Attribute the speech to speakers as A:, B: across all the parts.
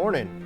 A: morning.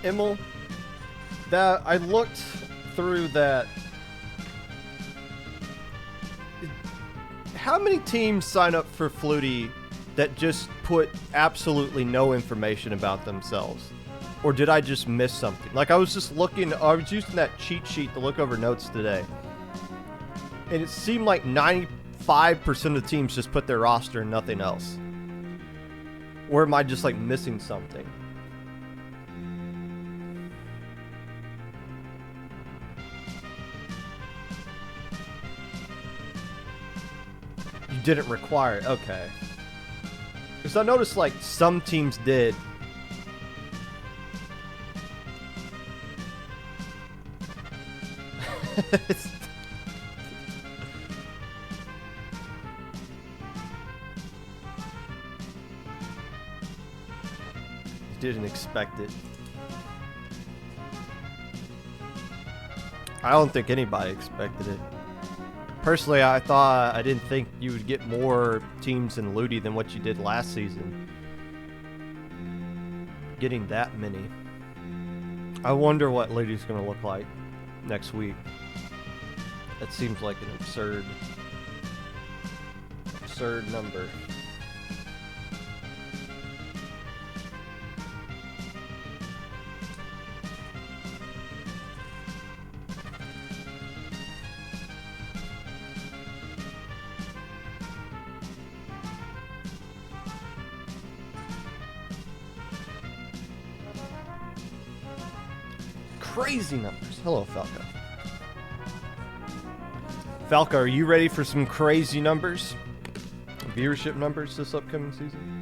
A: Immel, that I looked through that. How many teams sign up for Flutie that just put absolutely no information about themselves? Or did I just miss something? Like, I was just looking, I was using that cheat sheet to look over notes today. And it seemed like 95% of the teams just put their roster and nothing else. Or am I just, like, missing something? You didn't require it. Okay. Because I noticed, like, some teams did. Didn't expect it. I don't think anybody expected it. Personally, I didn't think you would get more teams in Ludi than what you did last season. Getting that many. I wonder what Ludi's going to look like next week. That seems like an absurd number. Crazy numbers. Hello, Falco. Falco, are you ready for some crazy numbers? Viewership numbers this upcoming season?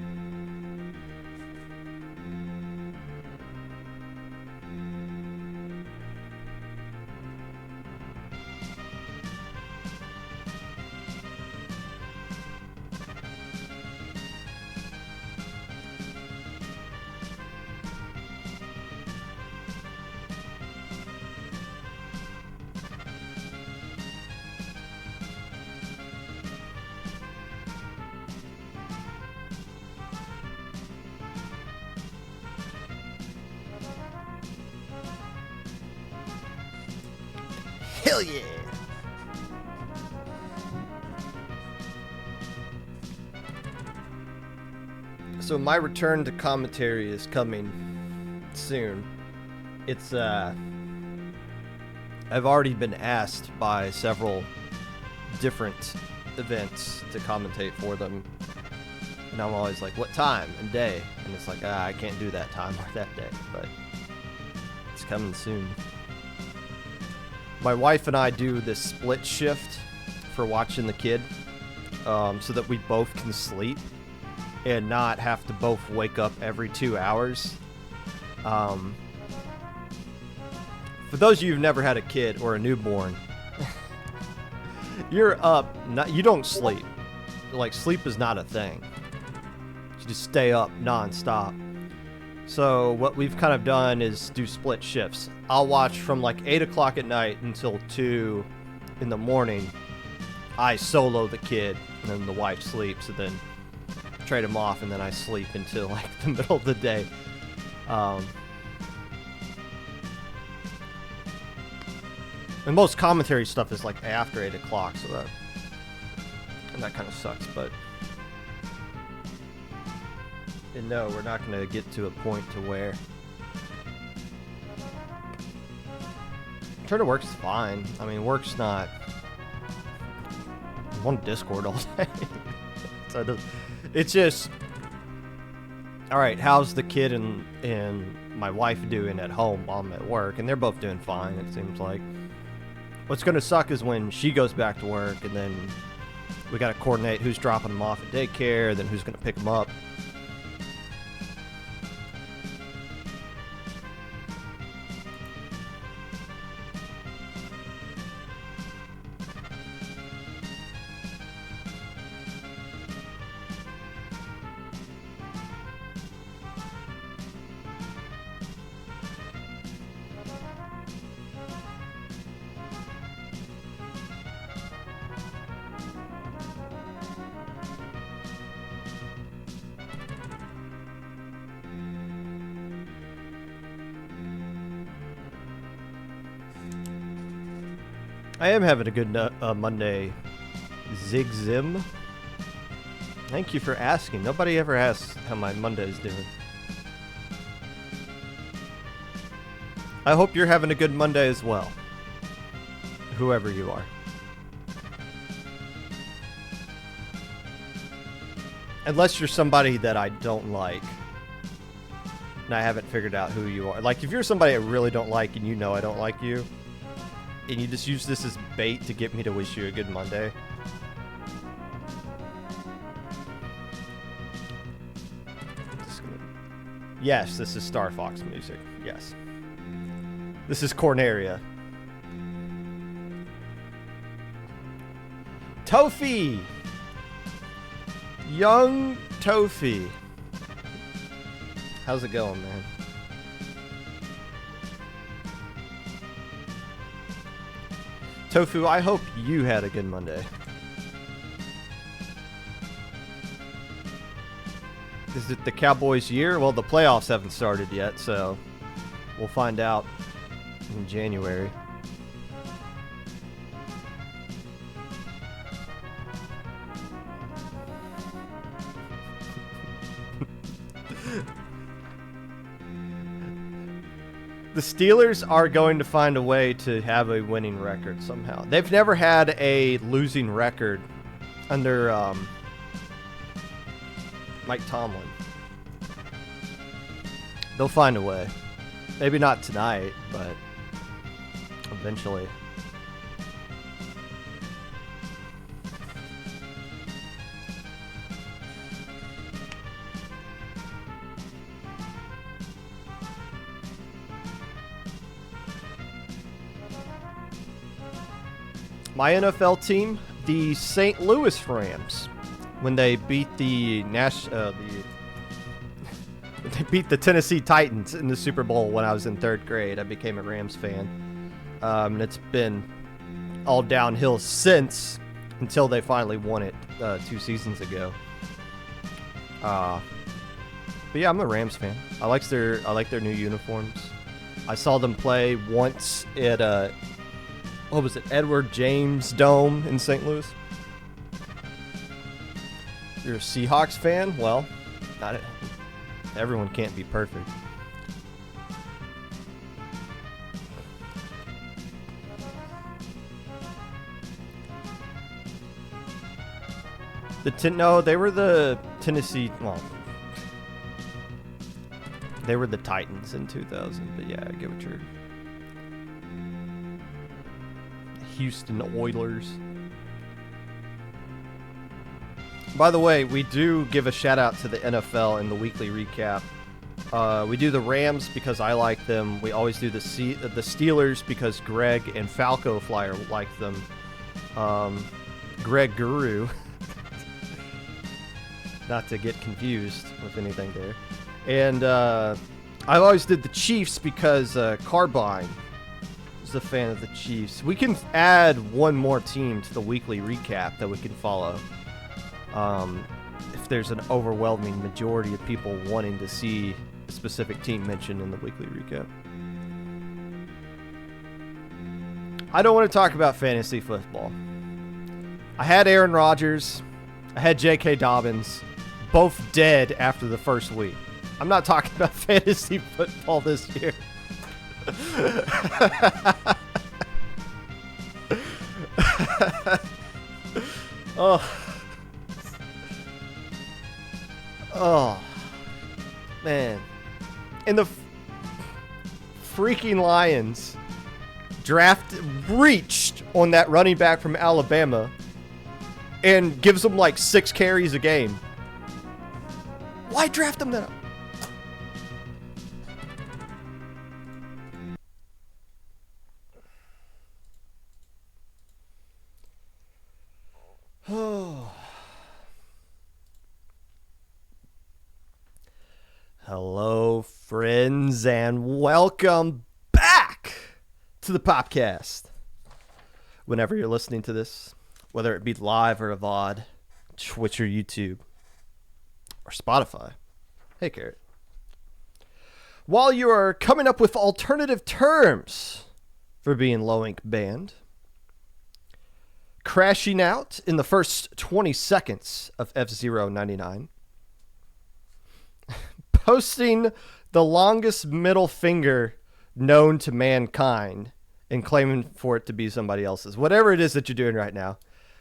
A: Hell yeah! So my return to commentary is coming soon. It's I've already been asked by several different events to commentate for them. And I'm always like, what time and day? And it's like, I can't do that time or that day, but it's coming soon. My wife and I do this split shift for watching the kid, so that we both can sleep and not have to both wake up every 2 hours. For those of you who've never had a kid or a newborn, you're up, you don't sleep. Like, sleep is not a thing. You just stay up non-stop. So what we've kind of done is do split shifts. I'll watch from like 8 o'clock at night until 2 in the morning. I solo the kid, and then the wife sleeps, and then trade him off, and then I sleep until like the middle of the day. And most commentary stuff is like after 8 o'clock, so that kind of sucks, but... And no, we're not going to get to a point to where Return to work's fine. I mean, work's not... I'm on Discord all day. So it's just... Alright, how's the kid and my wife doing at home while I'm at work? And they're both doing fine, it seems like. What's going to suck is when she goes back to work, and then we got to coordinate who's dropping them off at daycare, then who's going to pick them up. I am having a good Monday, Zig Zim. Thank you for asking. Nobody ever asks how my Monday is doing. I hope you're having a good Monday as well, whoever you are. Unless you're somebody that I don't like, and I haven't figured out who you are. Like, if you're somebody I really don't like and you know I don't like you, and you just use this as bait to get me to wish you a good Monday. Yes, this is Star Fox music. Yes. This is Corneria. Tofi! Young Tofi. How's it going, man? Tofu, I hope you had a good Monday. Is it the Cowboys' year? Well, the playoffs haven't started yet, so we'll find out in January. The Steelers are going to find a way to have a winning record somehow. They've never had a losing record under Mike Tomlin. They'll find a way. Maybe not tonight, but eventually. My NFL team, the St. Louis Rams, when they beat the they beat the Tennessee Titans in the Super Bowl when I was in 3rd grade. I became a Rams fan. And it's been all downhill since, until they finally won it 2 seasons ago. But yeah, I'm a Rams fan. I like their new uniforms. I saw them play once at what was it, Edward James Dome in St. Louis. You're a Seahawks fan? Well, everyone can't be perfect. No, they were the Tennessee, well, they were the Titans in 2000, but yeah, I get what you're... Houston Oilers. By the way, we do give a shout out to the NFL in the weekly recap. We do the Rams because I like them. We always do the Steelers because Greg and Falco Flyer like them. Greg Guru. Not to get confused with anything there. And I always did the Chiefs because Carbine is a fan of the Chiefs. We can add one more team to the weekly recap that we can follow. If there's an overwhelming majority of people wanting to see a specific team mentioned in the weekly recap. I don't want to talk about fantasy football. I had Aaron Rodgers. I had J.K. Dobbins. Both dead after the first week. I'm not talking about fantasy football this year. Oh. Oh. Man. And the freaking Lions reached on that running back from Alabama and gives him like 6 carries a game. Why draft him then? Oh. Hello, friends, and welcome back to the Popcast. Whenever you're listening to this, whether it be live or a VOD, Twitch or YouTube, or Spotify. Hey, Carrot. While you are coming up with alternative terms for being low ink banned, crashing out in the first 20 seconds of F-Zero 99, posting the longest middle finger known to mankind and claiming for it to be somebody else's. Whatever it is that you're doing right now,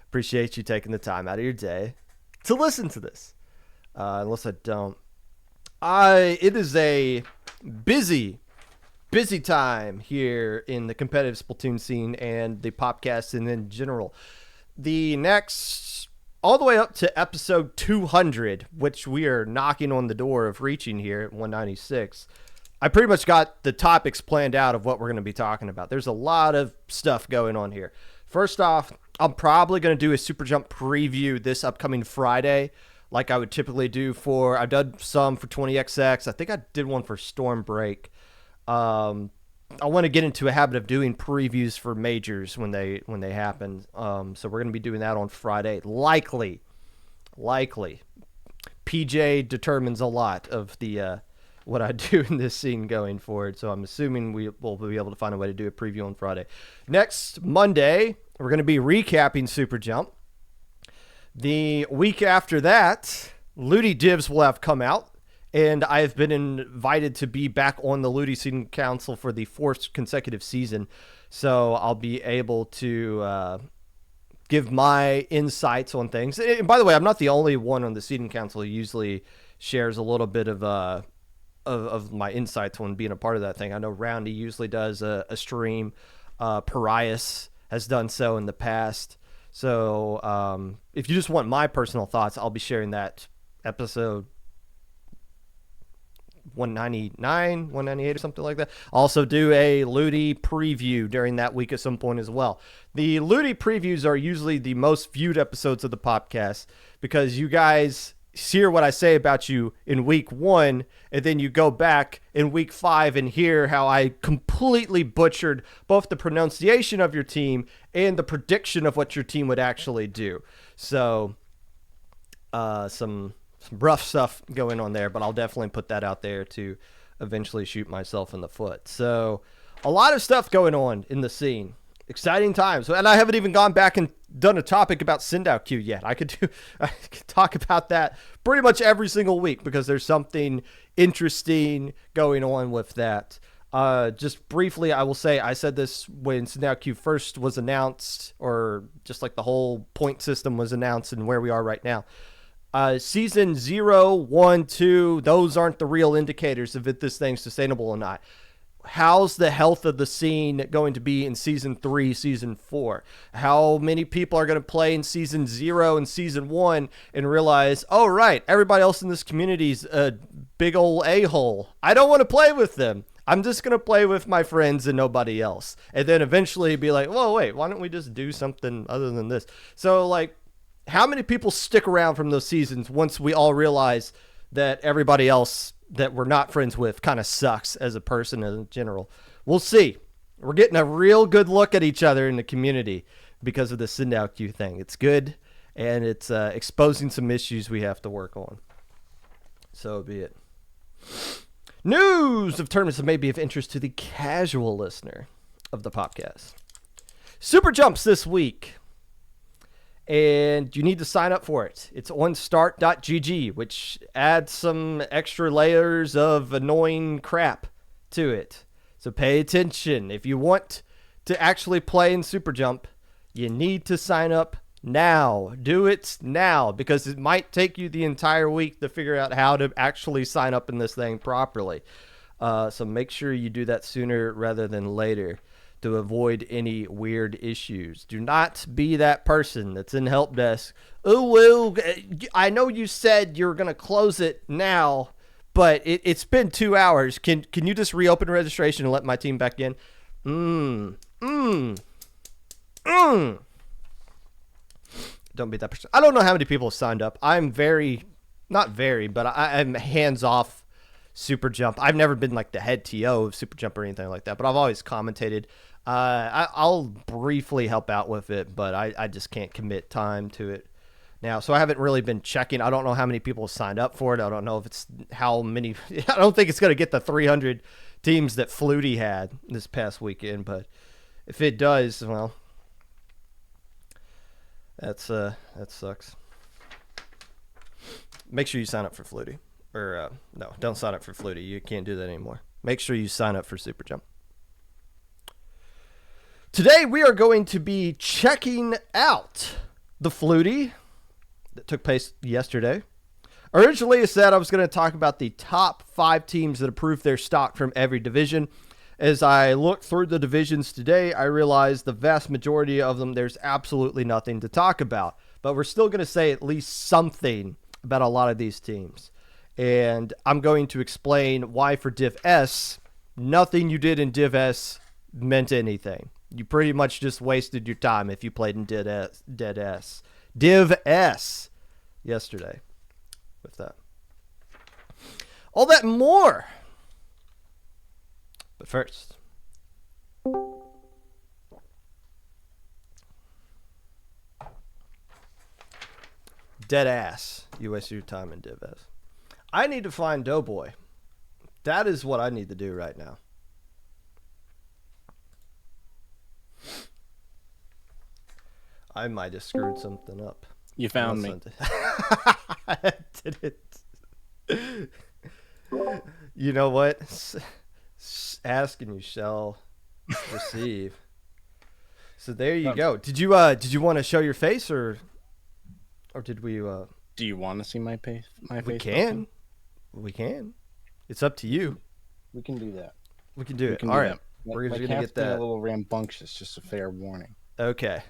A: appreciate you taking the time out of your day to listen to this. Unless I don't. It is a busy time here in the competitive Splatoon scene and the Popcast and in general. The next, all the way up to episode 200, which we are knocking on the door of reaching here at 196. I pretty much got the topics planned out of what we're going to be talking about. There's a lot of stuff going on here. First off, I'm probably going to do a Super Jump preview this upcoming Friday, like I would typically do for, I've done some for 20XX. I think I did one for Storm Break. I want to get into a habit of doing previews for majors when they happen. So we're going to be doing that on Friday. Likely. PJ determines a lot of the what I do in this scene going forward. So I'm assuming we will be able to find a way to do a preview on Friday. Next Monday, we're going to be recapping Super Jump. The week after that, Ludi Divs will have come out. And I have been invited to be back on the Ludi Season Council for the 4th consecutive season. So I'll be able to give my insights on things. And by the way, I'm not the only one on the Season Council who usually shares a little bit of my insights when being a part of that thing. I know Roundy usually does a stream. Parias has done so in the past. So if you just want my personal thoughts, I'll be sharing that episode 199, 198 or something like that. Also do a Ludi preview during that week at some point as well. The Ludi previews are usually the most viewed episodes of the podcast because you guys hear what I say about you in week 1 and then you go back in week 5 and hear how I completely butchered both the pronunciation of your team and the prediction of what your team would actually do. So some rough stuff going on there, but I'll definitely put that out there to eventually shoot myself in the foot. So a lot of stuff going on in the scene. Exciting times. And I haven't even gone back and done a topic about Sindao Q yet. I could talk about that pretty much every single week because there's something interesting going on with that. Just briefly, I will say, I said this when Sindao Q first was announced, or just like the whole point system was announced and where we are right now. Season 0, 1, 2, those aren't the real indicators of if this thing's sustainable or not. How's the health of the scene going to be in Season 3, Season 4? How many people are going to play in Season 0 and Season 1 and realize, oh, right, everybody else in this community's a big old a-hole. I don't want to play with them. I'm just going to play with my friends and nobody else. And then eventually be like, whoa, wait, why don't we just do something other than this? So, like, how many people stick around from those seasons once we all realize that everybody else that we're not friends with kind of sucks as a person in general? We'll see. We're getting a real good look at each other in the community because of the Sindao Q thing. It's good, and it's exposing some issues we have to work on. So be it. News of tournaments that may be of interest to the casual listener of the podcast. Super Jumps this week. And you need to sign up for it. It's on start.gg, which adds some extra layers of annoying crap to it. So pay attention. If you want to actually play in Super Jump, You need to sign up now. Do it now, because it might take you the entire week to figure out how to actually sign up in this thing properly. So make sure you do that sooner rather than later to avoid any weird issues. Do not be that person that's in help desk. Oh, well, I know you said you're going to close it now, but it's been 2 hours. Can you just reopen registration and let my team back in? Don't be that person. I don't know how many people have signed up. I'm not very, but I'm hands-off Super Jump. I've never been like the head TO of Super Jump or anything like that, but I've always commentated. I'll briefly help out with it, but I just can't commit time to it now. So I haven't really been checking. I don't know how many people have signed up for it. I don't know if it's how many. I don't think it's going to get the 300 teams that Flutie had this past weekend, but if it does, well, that sucks. Make sure you sign up for Flutie. Or, no, don't sign up for Flutie. You can't do that anymore. Make sure you sign up for Super Jump. Today, we are going to be checking out the Flutie that took place yesterday. Originally, I said I was going to talk about the top 5 teams that approved their stock from every division. As I looked through the divisions today, I realized the vast majority of them, there's absolutely nothing to talk about. But we're still going to say at least something about a lot of these teams. And I'm going to explain why for Div S, nothing you did in Div S meant anything. You pretty much just wasted your time if you played in Div S yesterday with that. All that and more. But first, dead ass. You wasted your time in Div S. I need to find Doeboy. That is what I need to do right now. I might have screwed something up.
B: You found me.
A: I didn't. You know what? Ask and you shall receive. So there you go. Did you want to show your face or did we?
B: Do you want to see my face?
A: We can. We can. It's up to you.
B: We can do that.
A: We can do it. All right. We're
B: just
A: gonna get that.
B: A little rambunctious, just a fair warning.
A: Okay.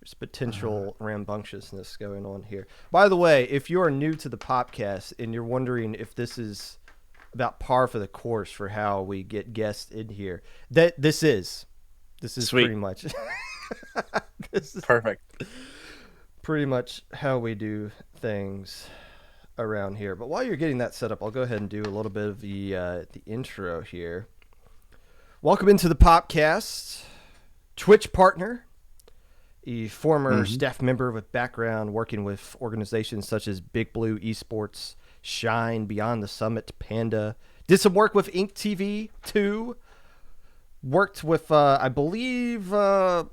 A: There's potential rambunctiousness going on here. By the way, if you are new to the Popcast and you're wondering if this is about par for the course for how we get guests in here, this is
B: Sweet.
A: Pretty much. This is
B: Perfect.
A: pretty much how we do things around here. But while you're getting that set up, I'll go ahead and do a little bit of the intro here. Welcome into the Popcast. Twitch partner, a former staff member with background working with organizations such as Big Blue Esports, Shine, Beyond the Summit, Panda. Did some work with Ink TV too. Worked with, I believe,
B: Mr.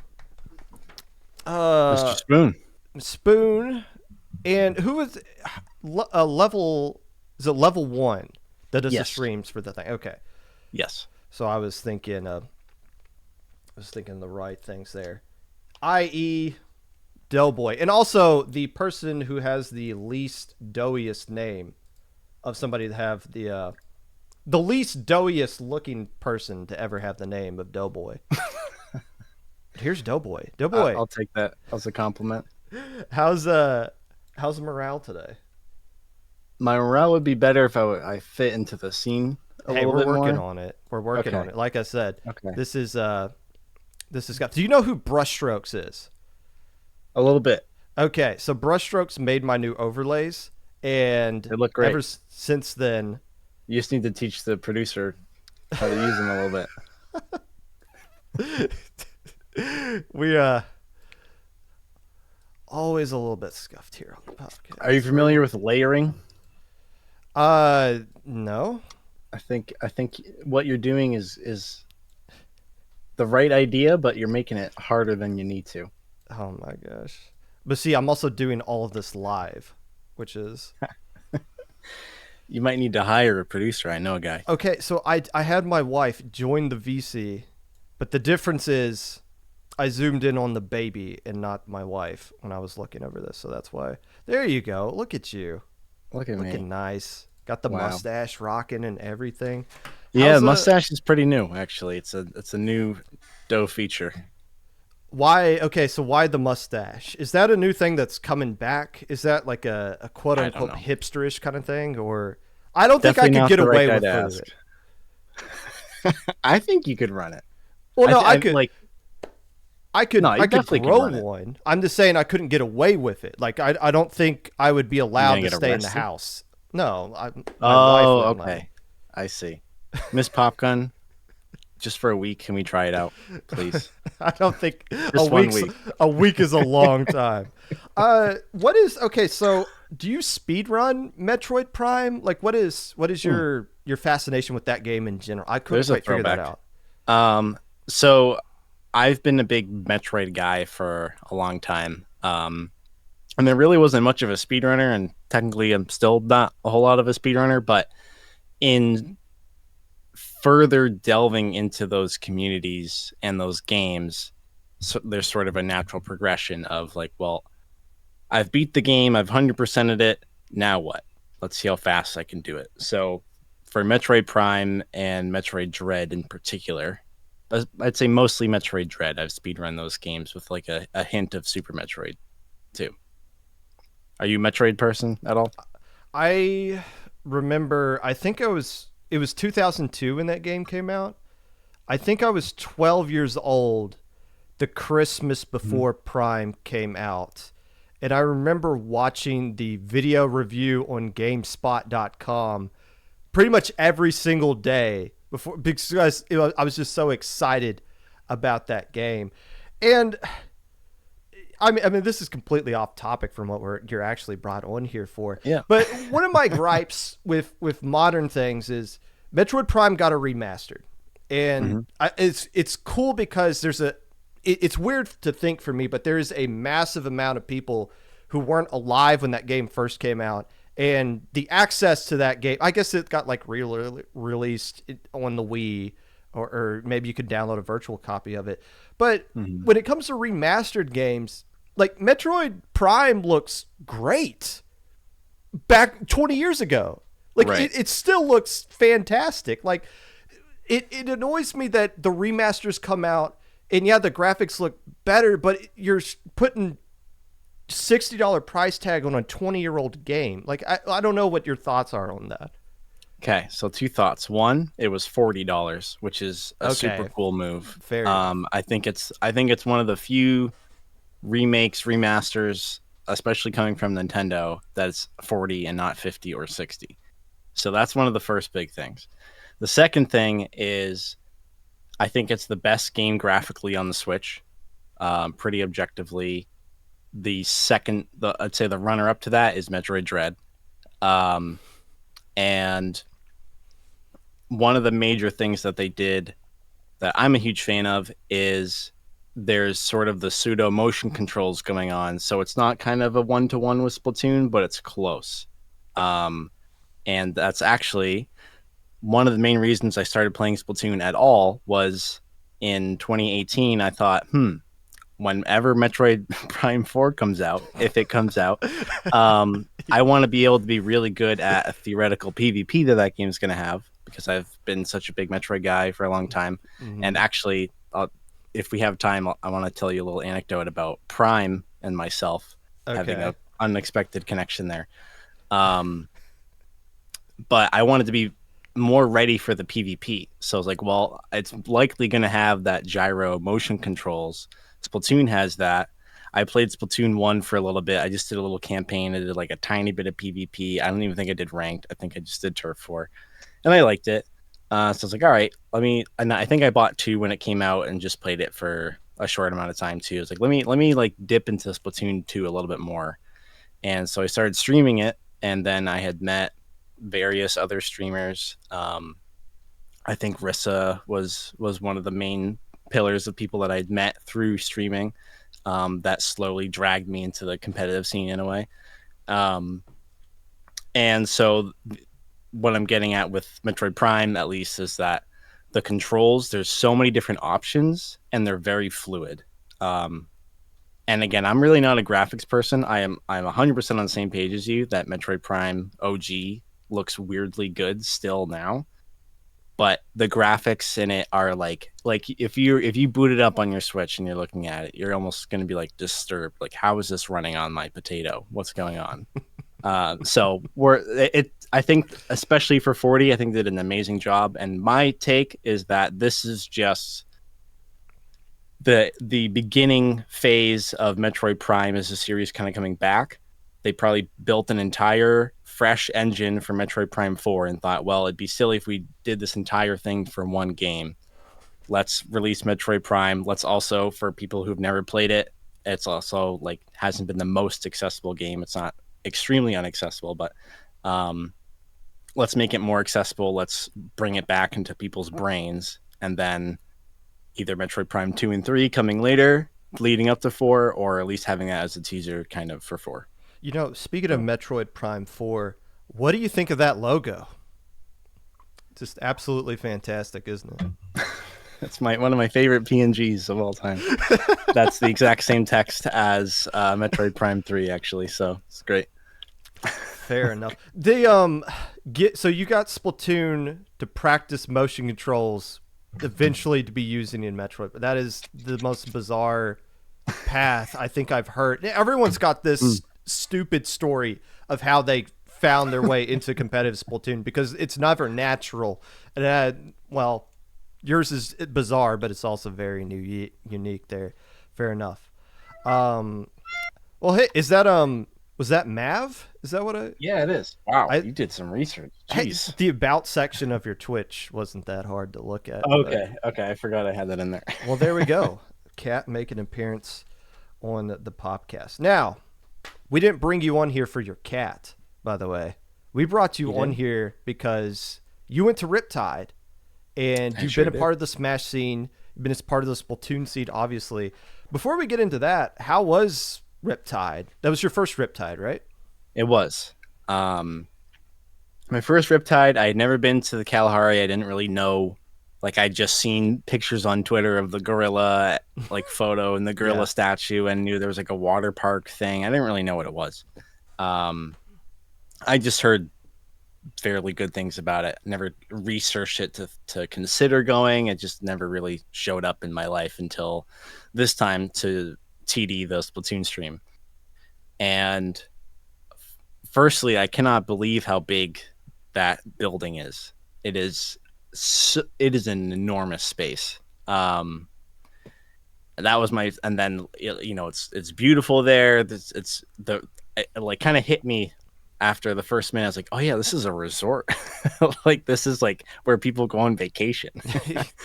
A: Spoon. And who was level? Is it level 1 that does the streams for the thing? Okay.
B: Yes.
A: So I was thinking the right things there, i.e. Doeboy, and also the person who has the least doughiest name of somebody to have the least doughiest looking person to ever have the name of Doughboy. Here's Doughboy. Doughboy.
B: I'll take that as a compliment.
A: How's morale today?
B: My morale would be better if I fit into the scene a little bit more.
A: We're working on it. We're working on it. Like I said, this is Scott. Do you know who Brushstrokes is?
B: A little bit.
A: Okay, so Brushstrokes made my new overlays, and
B: they look great.
A: Ever since then,
B: you just need to teach the producer how to use them a little bit.
A: We always a little bit scuffed here on the podcast.
B: Are you familiar with layering?
A: No.
B: I think what you're doing is the right idea, but you're making it harder than you need to.
A: Oh my gosh. But see, I'm also doing all of this live, which is
B: you might need to hire a producer. I know a guy.
A: Okay, so I had my wife join the VC, but the difference is I zoomed in on the baby and not my wife when I was looking over this, so that's why. There you go. Look at you,
B: Look at me.
A: looking nice. Got the
B: Wow.
A: mustache rocking and everything.
B: Yeah,
A: How's
B: mustache is pretty new actually. It's a new dough feature.
A: why? Okay, so why the mustache? Is that a new thing that's coming back? Is that like a quote
B: I don't
A: unquote
B: know.
A: hipsterish kind of thing, or I don't think I
B: Definitely
A: could
B: not
A: get
B: the right
A: away
B: guy
A: with
B: to
A: it.
B: ask. I think you could run it.
A: Well, no, I
B: I
A: could.
B: like
A: I could
B: no, you
A: I could
B: definitely could
A: grow
B: run it.
A: one. I'm just saying I couldn't get away with it. Like I don't think I would be
B: You're
A: allowed
B: gonna
A: to
B: get
A: stay in the
B: arrested.
A: house. No, my wife
B: Oh,
A: wouldn't let me.
B: okay. I see. Miss Popgun, just for a week, can we try it out, please?
A: I don't think
B: Just 1 week.
A: a week is a long time. What is okay? So do you speed run Metroid Prime? Like what is
B: Hmm.
A: your fascination with that game in general? I couldn't
B: There's a
A: quite figure that
B: throwback.
A: out.
B: So I've been a big Metroid guy for a long time. And there really wasn't much of a speedrunner, and technically I'm still not a whole lot of a speedrunner, but in further delving into those communities and those games, so there's sort of a natural progression of like, well, I've beat the game, I've 100%ed it. Now what? Let's see how fast I can do it. So for Metroid Prime and Metroid Dread in particular, I'd say mostly Metroid Dread. I've speedrun those games with like a hint of Super Metroid too. Are you a Metroid person at all?
A: I remember. I think it was 2002 when that game came out. I think I was 12 years old the Christmas
B: Mhm.
A: before Prime came out. And I remember watching the video review on GameSpot.com pretty much every single day before because I was just so excited about that game. And I mean, this is completely off topic from what you're actually brought on here for.
B: Yeah.
A: But one of my gripes with modern things is Metroid Prime got a remastered, and
B: Hmm.
A: it's cool because it's weird to think for me, but there is a massive amount of people who weren't alive when that game first came out, and the access to that game. I guess it got like released on the Wii, or maybe you could download a virtual copy of it. But
B: Hmm.
A: when it comes to remastered games, like Metroid Prime looks great back 20 years ago. Like
B: Right.
A: it still looks fantastic. Like it annoys me that the remasters come out and yeah, the graphics look better, but you're putting $60 price tag on a 20-year-old game. Like I don't know what your thoughts are on that.
B: Okay, so two thoughts. One, it was $40, which is a super
A: Okay,
B: cool move.
A: fair enough.
B: I think it's one of the few remakes, remasters, especially coming from Nintendo, that's 40 and not 50 or 60. So that's one of the first big things. The second thing is I think it's the best game graphically on the Switch. Pretty objectively, I'd say the runner up to that is Metroid Dread. Um, and one of the major things that they did that I'm a huge fan of is there's sort of the pseudo motion controls going on. So it's not kind of a one to one with Splatoon, but it's close. Um, and that's actually one of the main reasons I started playing Splatoon at all was in 2018. I thought, whenever Metroid Prime 4 comes out, if it comes out, I want to be able to be really good at a theoretical PvP that game is going to have because I've been such a big Metroid guy for a long time. And
A: Hmm.
B: actually, if we have time, I want to tell you a little anecdote about Prime and myself having
A: Okay.
B: a unexpected connection there. Um, but I wanted to be more ready for the PvP. So I was like, well, it's likely going to have that gyro motion controls. Splatoon has that. I played Splatoon 1 for a little bit. I just did a little campaign. I did like a tiny bit of PvP. I don't even think I did ranked. I think I just did Turf 4. And I liked it. So I was like, all right, and I think I bought 2 when it came out and just played it for a short amount of time too. It's like, let me like dip into Splatoon 2 a little bit more. And so I started streaming it. And then I had met various other streamers. I think Rissa was one of the main pillars of people that I'd met through streaming. That slowly dragged me into the competitive scene in a way. Um, and so what I'm getting at with Metroid Prime, at least, is that the controls, there's so many different options and they're very fluid. And again, I'm really not a graphics person. I'm 100% on the same page as you that Metroid Prime OG looks weirdly good still now. But the graphics in it are like if you boot it up on your Switch and you're looking at it, you're almost going to be like disturbed. Like, how is this running on my potato? What's going on? So I think especially for 40, I think they did an amazing job. And my take is that this is just the beginning phase of Metroid Prime as a series kind of coming back. They probably built an entire fresh engine for Metroid Prime 4 and thought, well, it'd be silly if we did this entire thing for one game. Let's release Metroid Prime. Let's also, for people who've never played it, it's also like hasn't been the most accessible game. It's not extremely inaccessible, but let's make it more accessible. Let's bring it back into people's brains, and then either Metroid Prime 2 and 3 coming later, leading up to 4, or at least having that as a teaser kind of for 4.
A: You know, speaking of Metroid Prime 4, what do you think of that logo? Just absolutely fantastic, isn't it?
B: That's one of my favorite PNGs of all time. That's the exact same text as Metroid Prime 3, actually, so it's great.
A: Fair enough. They so you got Splatoon to practice motion controls eventually to be using in Metroid, but that is the most bizarre path I think I've heard. Everyone's got this stupid story of how they found their way into competitive Splatoon because it's never natural. And well, yours is bizarre, but it's also very unique there. Fair enough. Well, hey, is that was that Mav? Is that what I?
B: Yeah, it is. Wow, you did some research. Jeez.
A: Hey, the about section of your Twitch wasn't that hard to look at.
B: Okay, I forgot I had that in there.
A: Well, there we go. Cat make an appearance on the Popcast. Now, we didn't bring you on here for your cat, by the way. We brought you on here because you went to Riptide, and you've been a part of the Smash scene. You've been a part of the Splatoon scene, obviously. Before we get into that, how was Riptide? That was your first Riptide, right?
B: It was. My first Riptide, I had never been to the Kalahari. I didn't really know. Like, I'd just seen pictures on Twitter of the gorilla, like, photo and the gorilla statue, and knew there was, like, a water park thing. I didn't really know what it was. I just heard fairly good things about it. Never researched it to consider going. It just never really showed up in my life until this time to TD the Splatoon stream. And firstly, I cannot believe how big that building is. It is an enormous space. That was and then it's beautiful there. It like kind of hit me after the first minute. I was like, oh yeah, this is a resort. Like, this is like where people go on vacation.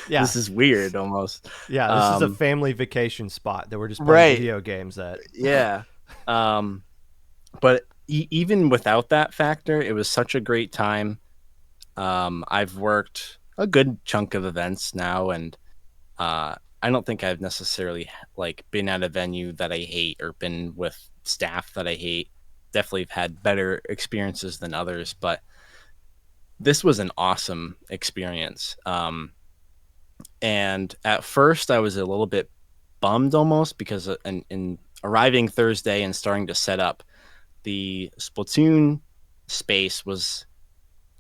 B: Yeah, this is weird almost.
A: Yeah, this is a family vacation spot that we're just playing video games at.
B: Yeah. But even without that factor, it was such a great time. I've worked a good chunk of events now, and I don't think I've necessarily like been at a venue that I hate or been with staff that I hate. Definitely have had better experiences than others, but this was an awesome experience. And at first I was a little bit bummed almost because in arriving Thursday and starting to set up, the Splatoon space was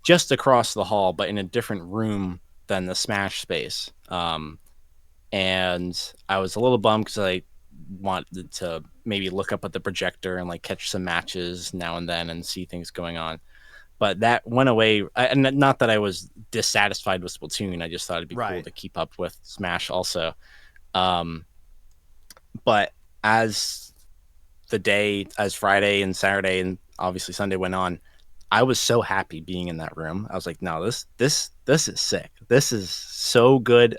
B: just across the hall, but in a different room than the Smash space. And I was a little bummed because I wanted to maybe look up at the projector and like catch some matches now and then and see things going on. But that went away. And not that I was dissatisfied with Splatoon. I just thought it'd be cool to keep up with Smash also. But as Friday and Saturday and obviously Sunday went on, I was so happy being in that room. I was like, no, this is sick. This is so good.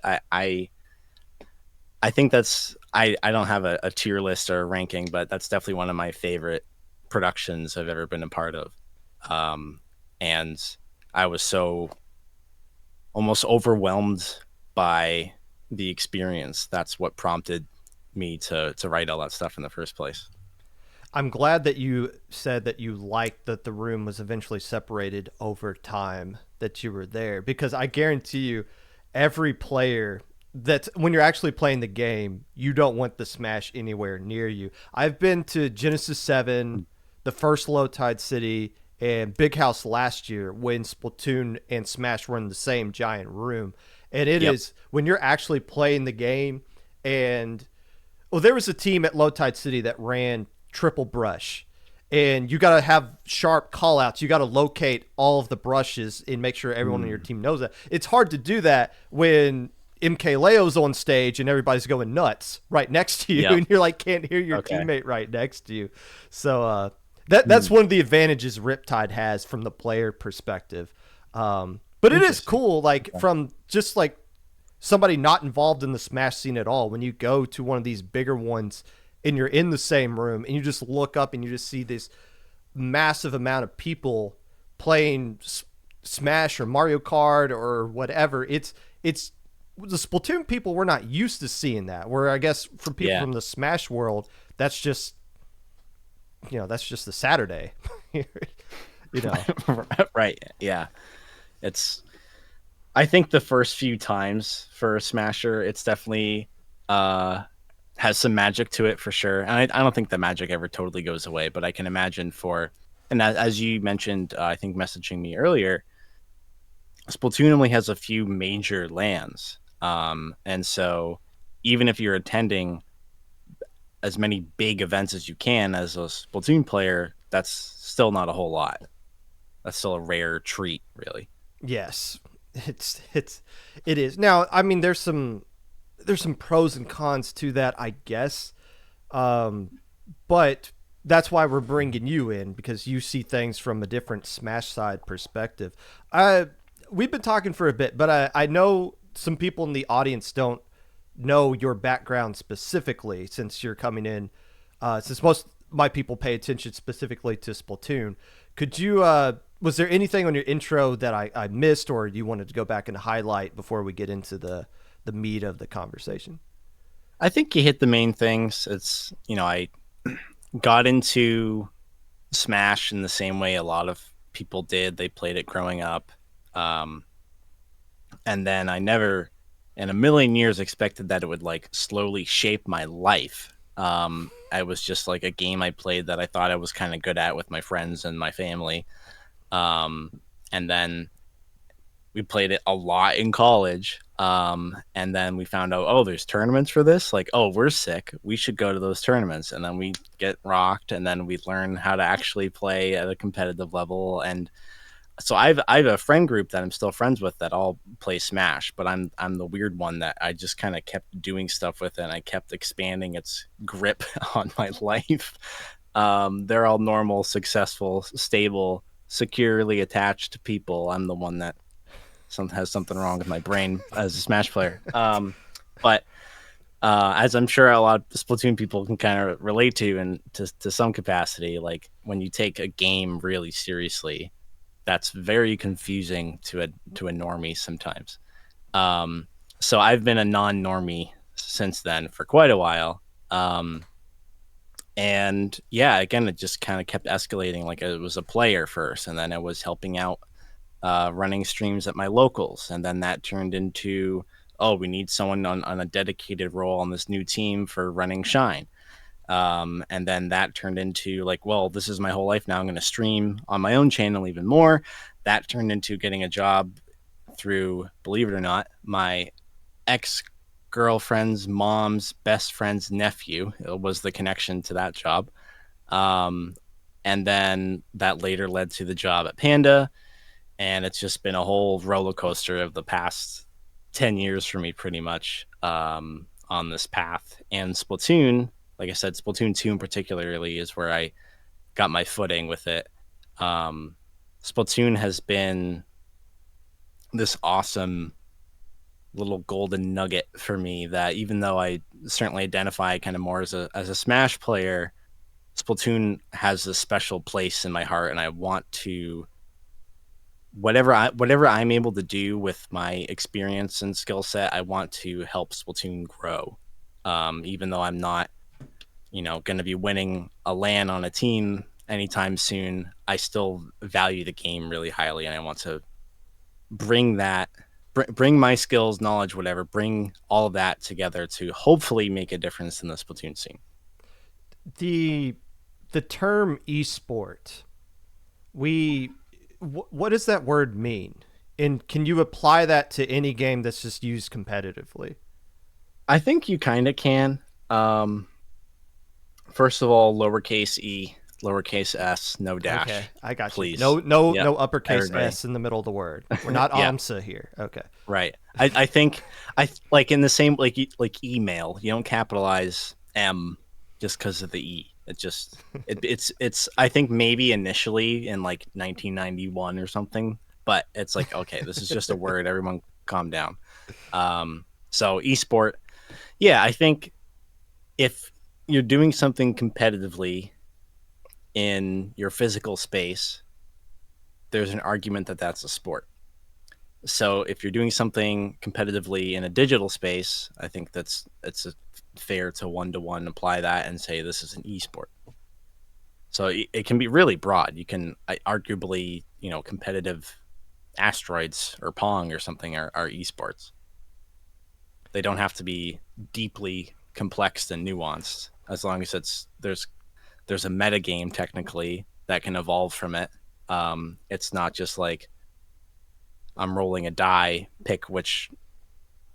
B: I think that's, I don't have a tier list or a ranking, but that's definitely one of my favorite productions I've ever been a part of. And I was so almost overwhelmed by the experience. That's what prompted me to write all that stuff in the first place.
A: I'm glad that you said that you liked that the room was eventually separated over time that you were there, because I guarantee you every player that when you're actually playing the game, you don't want the Smash anywhere near you. I've been to Genesis 7, the first Low Tide City, and Big House last year when Splatoon and Smash were in the same giant room. And it
B: Yep.
A: is when you're actually playing the game. And well, there was a team at Low Tide City that ran triple brush, and you got to have sharp call outs. You got to locate all of the brushes and make sure everyone on your team knows that. It's hard to do that when MK Leo's on stage and everybody's going nuts right next to you,
B: Yep.
A: and you're like can't hear your
B: Okay.
A: teammate right next to you. So that's one of the advantages Riptide has from the player perspective. But it is
B: Interesting.
A: cool, like from just like somebody not involved in the Smash scene at all. When you go to one of these bigger ones and you're in the same room and you just look up and you just see this massive amount of people playing Smash or Mario Kart or whatever. It's the Splatoon people, we're not used to seeing that. Where I guess for people
B: Yeah.
A: from the Smash world, that's just that's just the Saturday. you know.
B: Right. Yeah. It's I think the first few times for a Smasher, it's definitely uh has some magic to it for sure. And I don't think the magic ever totally goes away, but I can imagine for and as you mentioned, I think messaging me earlier, Splatoon only has a few major lands. And so even if you're attending as many big events as you can as a Splatoon player, that's still not a whole lot. That's still a rare treat, really.
A: Yes, it is. Now, I mean, there's some pros and cons to that, I guess. But that's why we're bringing you in because you see things from a different Smash side perspective. We've been talking for a bit, but I know some people in the audience don't know your background specifically since you're coming in. Since most of my people pay attention specifically to Splatoon, could you? Was there anything on your intro that I missed, or you wanted to go back and highlight before we get into the meat of the conversation?
B: I think you hit the main things. I got into Smash in the same way a lot of people did. They played it growing up. Um, and then I never in a million years expected that it would like slowly shape my life. I was just like a game I played that I thought I was kind of good at with my friends and my family. Um, and then we played it a lot in college. And then we found out, oh, there's tournaments for this. Like, oh, we're sick. We should go to those tournaments. And then we get rocked, and then we learn how to actually play at a competitive level. And so I have a friend group that I'm still friends with that all play Smash, but I'm the weird one that I just kind of kept doing stuff with it, and I kept expanding its grip on my life. They're all normal, successful, stable, securely attached people. I'm the one that has something wrong with my brain as a Smash player. But as I'm sure a lot of Splatoon people can kind of relate to, and to some capacity, like when you take a game really seriously, that's very confusing to a normie sometimes. Um, so I've been a non-normie since then for quite a while. And yeah, again, it just kind of kept escalating. Like it was a player first, and then I was helping out running streams at my locals, and then that turned into, oh, we need someone on a dedicated role on this new team for running Shine. And then that turned into like, well, this is my whole life now. I'm going to stream on my own channel even more. That turned into getting a job through, believe it or not, my ex girlfriend's mom's best friend's nephew. It was the connection to that job. Um, and then that later led to the job at Panda. And it's just been a whole roller coaster of the past 10 years for me, pretty much, on this path. And Splatoon, like I said, Splatoon 2 in particularly is where I got my footing with it. Splatoon has been this awesome little golden nugget for me that even though I certainly identify kind of more as a Smash player, Splatoon has a special place in my heart, and I want to whatever I'm able to do with my experience and skill set, I want to help Splatoon grow. Even though I'm not, going to be winning a LAN on a team anytime soon, I still value the game really highly, and I want to bring that bring my skills, knowledge, whatever, bring all of that together to hopefully make a difference in the Splatoon scene.
A: The the term esport, we what does that word mean? And can you apply that to any game that's just used competitively?
B: I think you kind of can. Um, First of all, lowercase e, lowercase s, no
A: Okay,
B: dash,
A: I got you.
B: please.
A: No
B: Yep,
A: no uppercase
B: everybody.
A: S in the middle of the word. We're not
B: Yeah,
A: AMSA here. Okay.
B: right. I think like in the same like email, you don't capitalize M just because of the E. It's I think maybe initially in like 1991 or something, but it's like okay, this is just a word. Everyone calm down. So esport, yeah, I think if you're doing something competitively in your physical space, there's an argument that that's a sport. So if you're doing something competitively in a digital space, I think it's a fair to one apply that and say this is an esport. So it can be really broad. You can arguably, competitive asteroids or Pong or something are esports. They don't have to be deeply complex and nuanced as long as there's a meta game technically that can evolve from it. It's not just like I'm rolling a die, pick which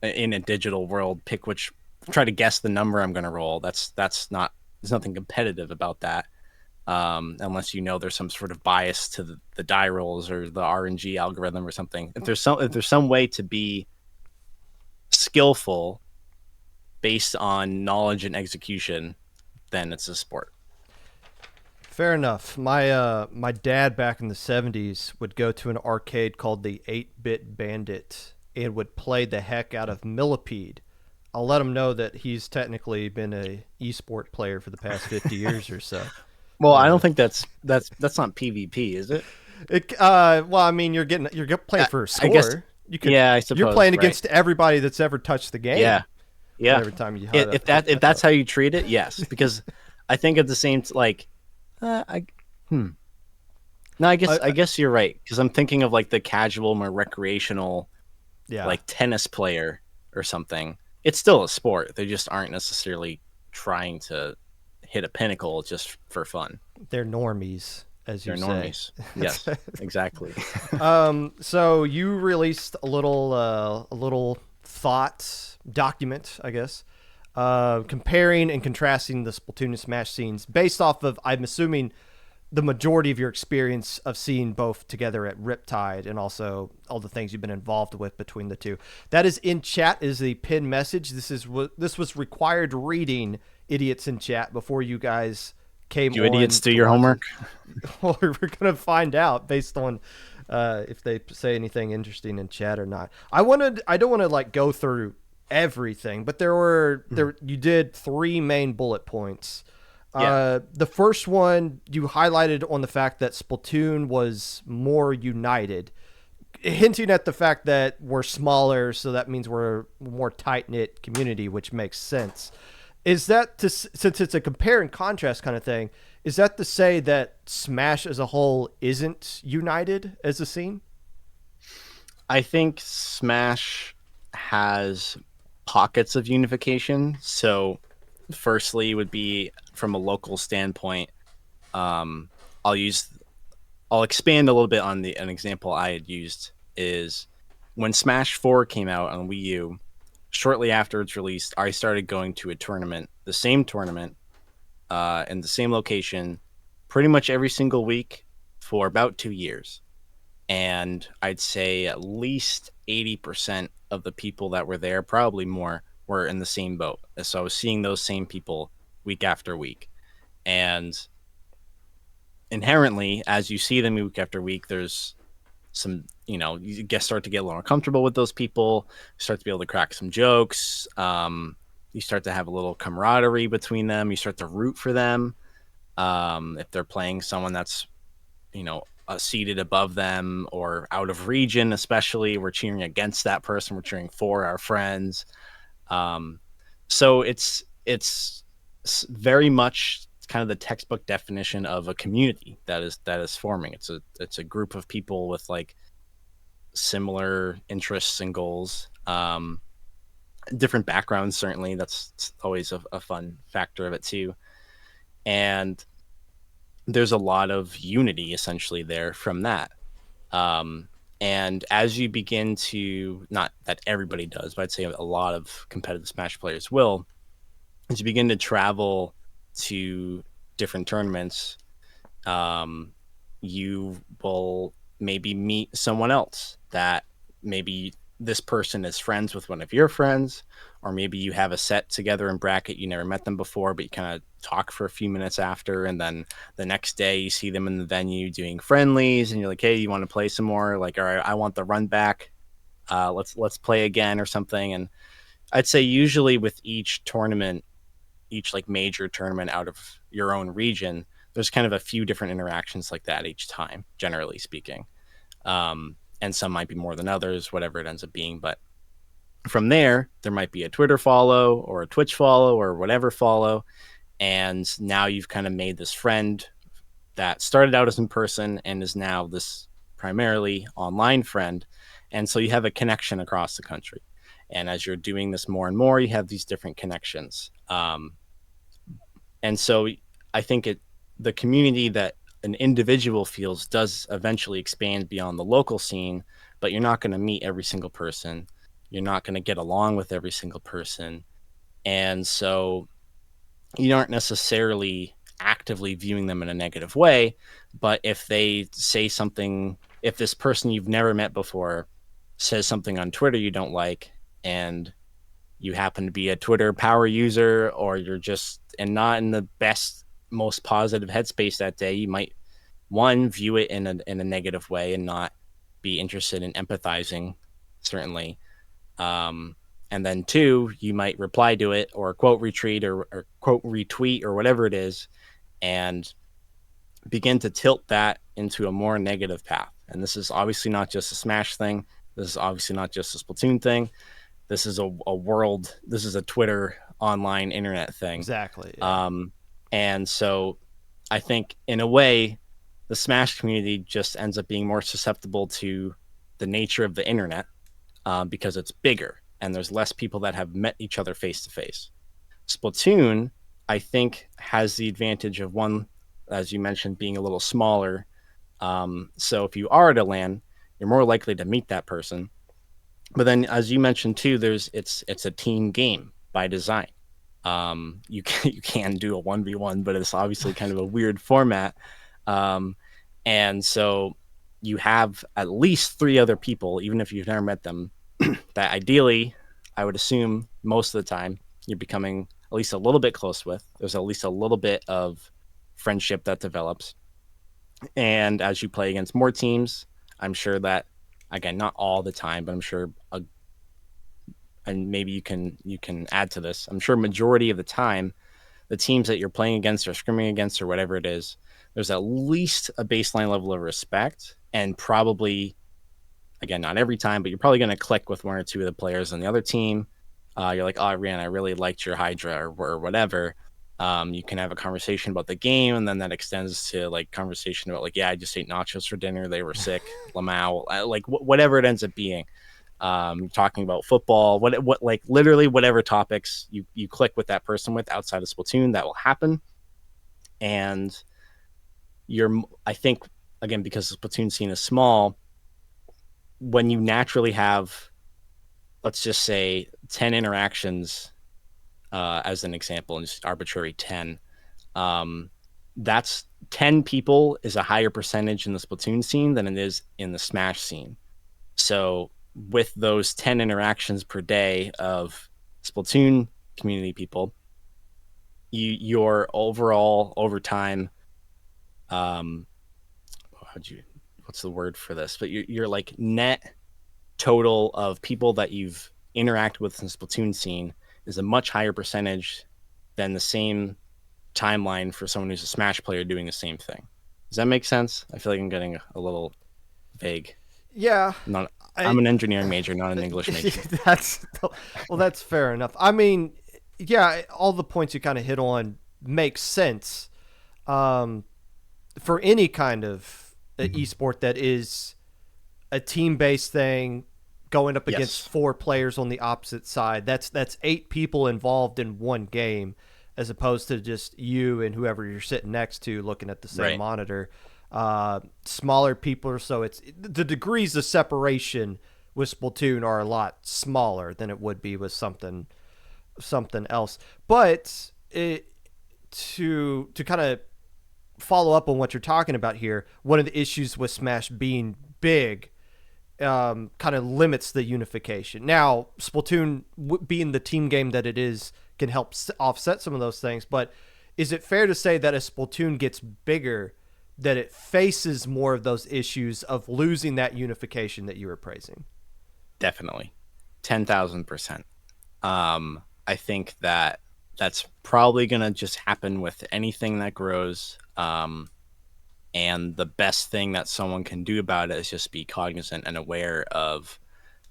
B: in a digital world, pick which try to guess the number I'm going to roll. That's not there's nothing competitive about that. Unless there's some sort of bias to the die rolls or the RNG algorithm or something. If there's some way to be skillful based on knowledge and execution, then it's a sport.
A: Fair enough. My dad back in the 70s would go to an arcade called the 8-Bit Bandit and would play the heck out of Millipede. I'll let him know that he's technically been a esport player for the past 50 years or so.
B: Well, I
A: Uh,
B: don't think that's not PvP, is it?
A: well, I mean, you're playing for a
B: I guess.
A: score.
B: Yeah, I
A: You're
B: suppose.
A: playing
B: Right.
A: against everybody that's ever touched the
B: Yeah.
A: game.
B: Yeah.
A: Every time you
B: If that's how you treat it, yes. Because I think at the same like, I hmm. No, I guess you're right. Because I'm thinking of like the casual, more recreational,
A: yeah,
B: like tennis player or something. It's still a sport. They just aren't necessarily trying to hit a pinnacle just for fun.
A: they're normies, as you
B: They're
A: say.
B: normies. Yes, exactly.
A: So you released a little thought document, I guess, comparing and contrasting the Splatoon and Smash scenes based off of, I'm assuming, the majority of your experience of seeing both together at Riptide and also all the things you've been involved with between the two. That is in chat is the pinned message. This was required reading, idiots in chat, before you guys came
B: Do
A: on
B: idiots do
A: to
B: your
A: watch it.
B: homework?
A: Well, we're gonna find out based on if they say anything interesting in chat or not. I don't want to like go through everything, but there you did three main bullet points.
B: Yeah.
A: The first one you highlighted on the fact that Splatoon was more united, hinting at the fact that we're smaller, so that means we're a more tight knit community, which makes sense. Is that to since it's a compare and contrast kind of thing? Is that to say that Smash as a whole isn't united as a scene?
B: I think Smash has pockets of unification. So, firstly, would be from a local standpoint. Um, I'll use I'll expand a little bit on an example I had used is when Smash 4 came out on Wii U. Shortly after its release, I started going to a tournament, the same tournament, in the same location, pretty much every single week for about 2 years. And I'd say at least 80% of the people that were there, probably more, were in the same boat. So I was seeing those same people week after week. And inherently, as you see them week after week, there's some, you start to get a little more comfortable with those people, start to be able to crack some jokes. You start to have a little camaraderie between them. You start to root for them. If they're playing someone that's seated above them or out of region, especially, we're cheering against that person. We're cheering for our friends. Um, so it's very much kind of the textbook definition of a community that is forming. It's a group of people with like similar interests and goals. Different backgrounds, certainly. That's always a fun factor of it too. And there's a lot of unity essentially there from that. Um, and as you begin to, not that everybody does, but I'd say a lot of competitive Smash players will, as you begin to travel to different tournaments, um, you will maybe meet someone else that maybe this person is friends with one of your friends, or maybe you have a set together in bracket. You never met them before, but you kind of talk for a few minutes after. And then the next day you see them in the venue doing friendlies and you're like, hey, you want to play some more? Like, all right, I want the run back. Let's play again or something. And I'd say usually with each tournament, each like major tournament out of your own region, there's kind of a few different interactions like that each time, generally speaking. And some might be more than others, whatever it ends up being. But from there might be a Twitter follow or a Twitch follow or whatever follow. And now you've kind of made this friend that started out as in person and is now this primarily online friend. And so you have a connection across the country. And as you're doing this more and more, you have these different connections. And so I think the community that an individual feels does eventually expand beyond the local scene, but you're not going to meet every single person. You're not going to get along with every single person. And so you aren't necessarily actively viewing them in a negative way, but if they say something, if this person you've never met before says something on Twitter you don't like, and you happen to be a Twitter power user, or you're just and not in the best, most positive headspace that day, you might one view it in a negative way and not be interested in empathizing, certainly. And then two, you might reply to it or quote retweet or quote retweet or whatever it is, and begin to tilt that into a more negative path. And this is obviously not just a Smash thing. This is obviously not just a Splatoon thing. This is a world. This is a Twitter online internet thing.
A: Exactly. Yeah.
B: And so I think in a way, the Smash community just ends up being more susceptible to the nature of the internet because it's bigger and there's less people that have met each other face to face. Splatoon, I think, has the advantage of one, as you mentioned, being a little smaller. So if you are at a LAN, you're more likely to meet that person. But then, as you mentioned too, it's a team game by design. You can do a 1v1, but it's obviously kind of a weird format. And so you have at least 3 other people, even if you've never met them, that ideally, I would assume most of the time, you're becoming at least a little bit close with. There's at least a little bit of friendship that develops. And as you play against more teams, I'm sure that, again, not all the time, but I'm sure, and maybe you can add to this, I'm sure majority of the time, the teams that you're playing against or scrimming against or whatever it is, there's at least a baseline level of respect, and probably, again, not every time, but you're probably going to click with 1 or 2 of the players on the other team. You're like, oh, Ryan, I really liked your Hydra or whatever. You can have a conversation about the game, and then that extends to like conversation about like, yeah, I just ate nachos for dinner. They were sick. Lamau, like whatever it ends up being. Talking about football, what like literally whatever topics you click with that person with outside of Splatoon, that will happen. And I think, again, because the Splatoon scene is small, when you naturally have, let's just say 10 interactions, as an example, and just arbitrary 10, that's 10 people is a higher percentage in the Splatoon scene than it is in the Smash scene. So with those 10 interactions per day of Splatoon community people, your overall over time, what's the word for this? But you're like net total of people that you've interacted with in the Splatoon scene is a much higher percentage than the same timeline for someone who's a Smash player doing the same thing. Does that make sense? I feel like I'm getting a little vague.
A: Yeah.
B: I'm an engineering major, not an English major.
A: That's fair enough. I mean, yeah, all the points you kind of hit on make sense for any kind of esport that is a team-based thing going up against
B: Yes.
A: 4 players on the opposite side. That's 8 people involved in one game, as opposed to just you and whoever you're sitting next to looking at the same
B: Right.
A: monitor. Smaller people, so it's the degrees of separation with Splatoon are a lot smaller than it would be with something else. But to kind of follow up on what you're talking about here, one of the issues with Smash being big kind of limits the unification. Now, Splatoon being the team game that it is can help offset some of those things, but is it fair to say that as Splatoon gets bigger, that it faces more of those issues of losing that unification that you were praising?
B: Definitely. 10,000%. I think that that's probably going to just happen with anything that grows. And the best thing that someone can do about it is just be cognizant and aware of,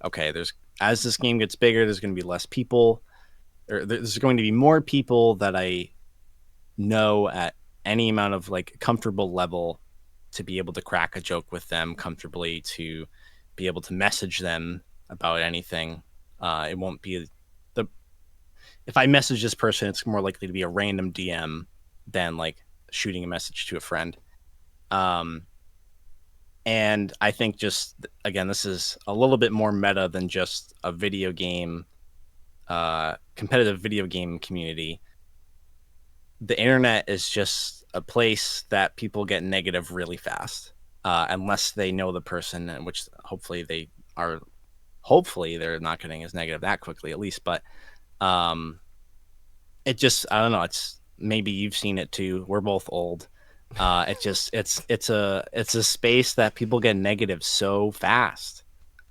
B: okay, as this game gets bigger, there's going to be less people, or there's going to be more people that I know at any amount of like comfortable level to be able to crack a joke with them comfortably, to be able to message them about anything. It won't be the if I message this person, it's more likely to be a random DM than like shooting a message to a friend. Um, and I think just again, this is a little bit more meta than just a video game, competitive video game community. The internet is just a place that people get negative really fast, unless they know the person, and which hopefully they are. Hopefully they're not getting as negative that quickly, at least. But it just, I don't know. It's maybe you've seen it too. We're both old. It's a space that people get negative so fast.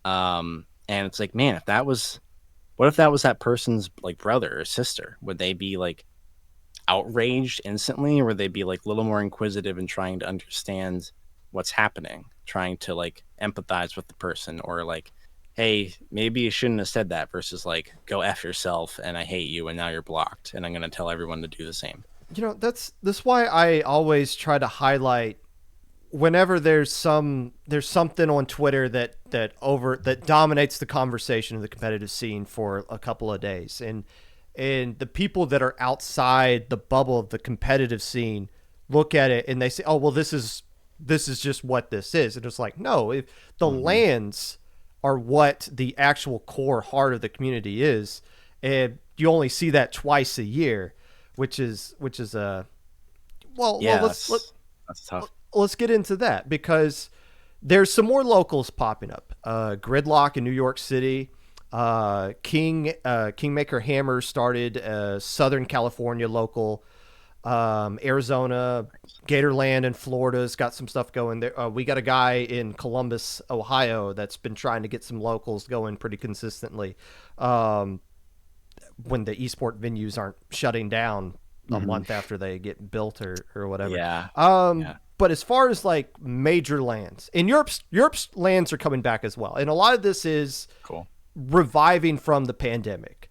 B: And it's like, man, what if that was that person's like brother or sister? Would they be like outraged instantly, or would they be like a little more inquisitive and trying to understand what's happening, trying to like empathize with the person, or like, hey, maybe you shouldn't have said that, versus like, go F yourself and I hate you and now you're blocked and I'm going to tell everyone to do the same.
A: That's why I always try to highlight whenever there's something on Twitter that dominates the conversation of the competitive scene for a couple of days, and the people that are outside the bubble of the competitive scene look at it and they say, oh well, this is just what this is. And it's like, no, if the lands are what the actual core heart of the community is, and you only see that twice a year, which is a
B: Yeah, that's tough.
A: let's get into that, because there's some more locals popping up. Gridlock in New York City. Kingmaker Hammer started a Southern California local. Arizona, Gatorland in Florida's got some stuff going there. We got a guy in Columbus, Ohio, that's been trying to get some locals going pretty consistently. When the esport venues aren't shutting down a month after they get built or whatever.
B: Yeah.
A: But as far as like major lands, and Europe's lands are coming back as well, and a lot of this is
B: Cool.
A: reviving from the pandemic.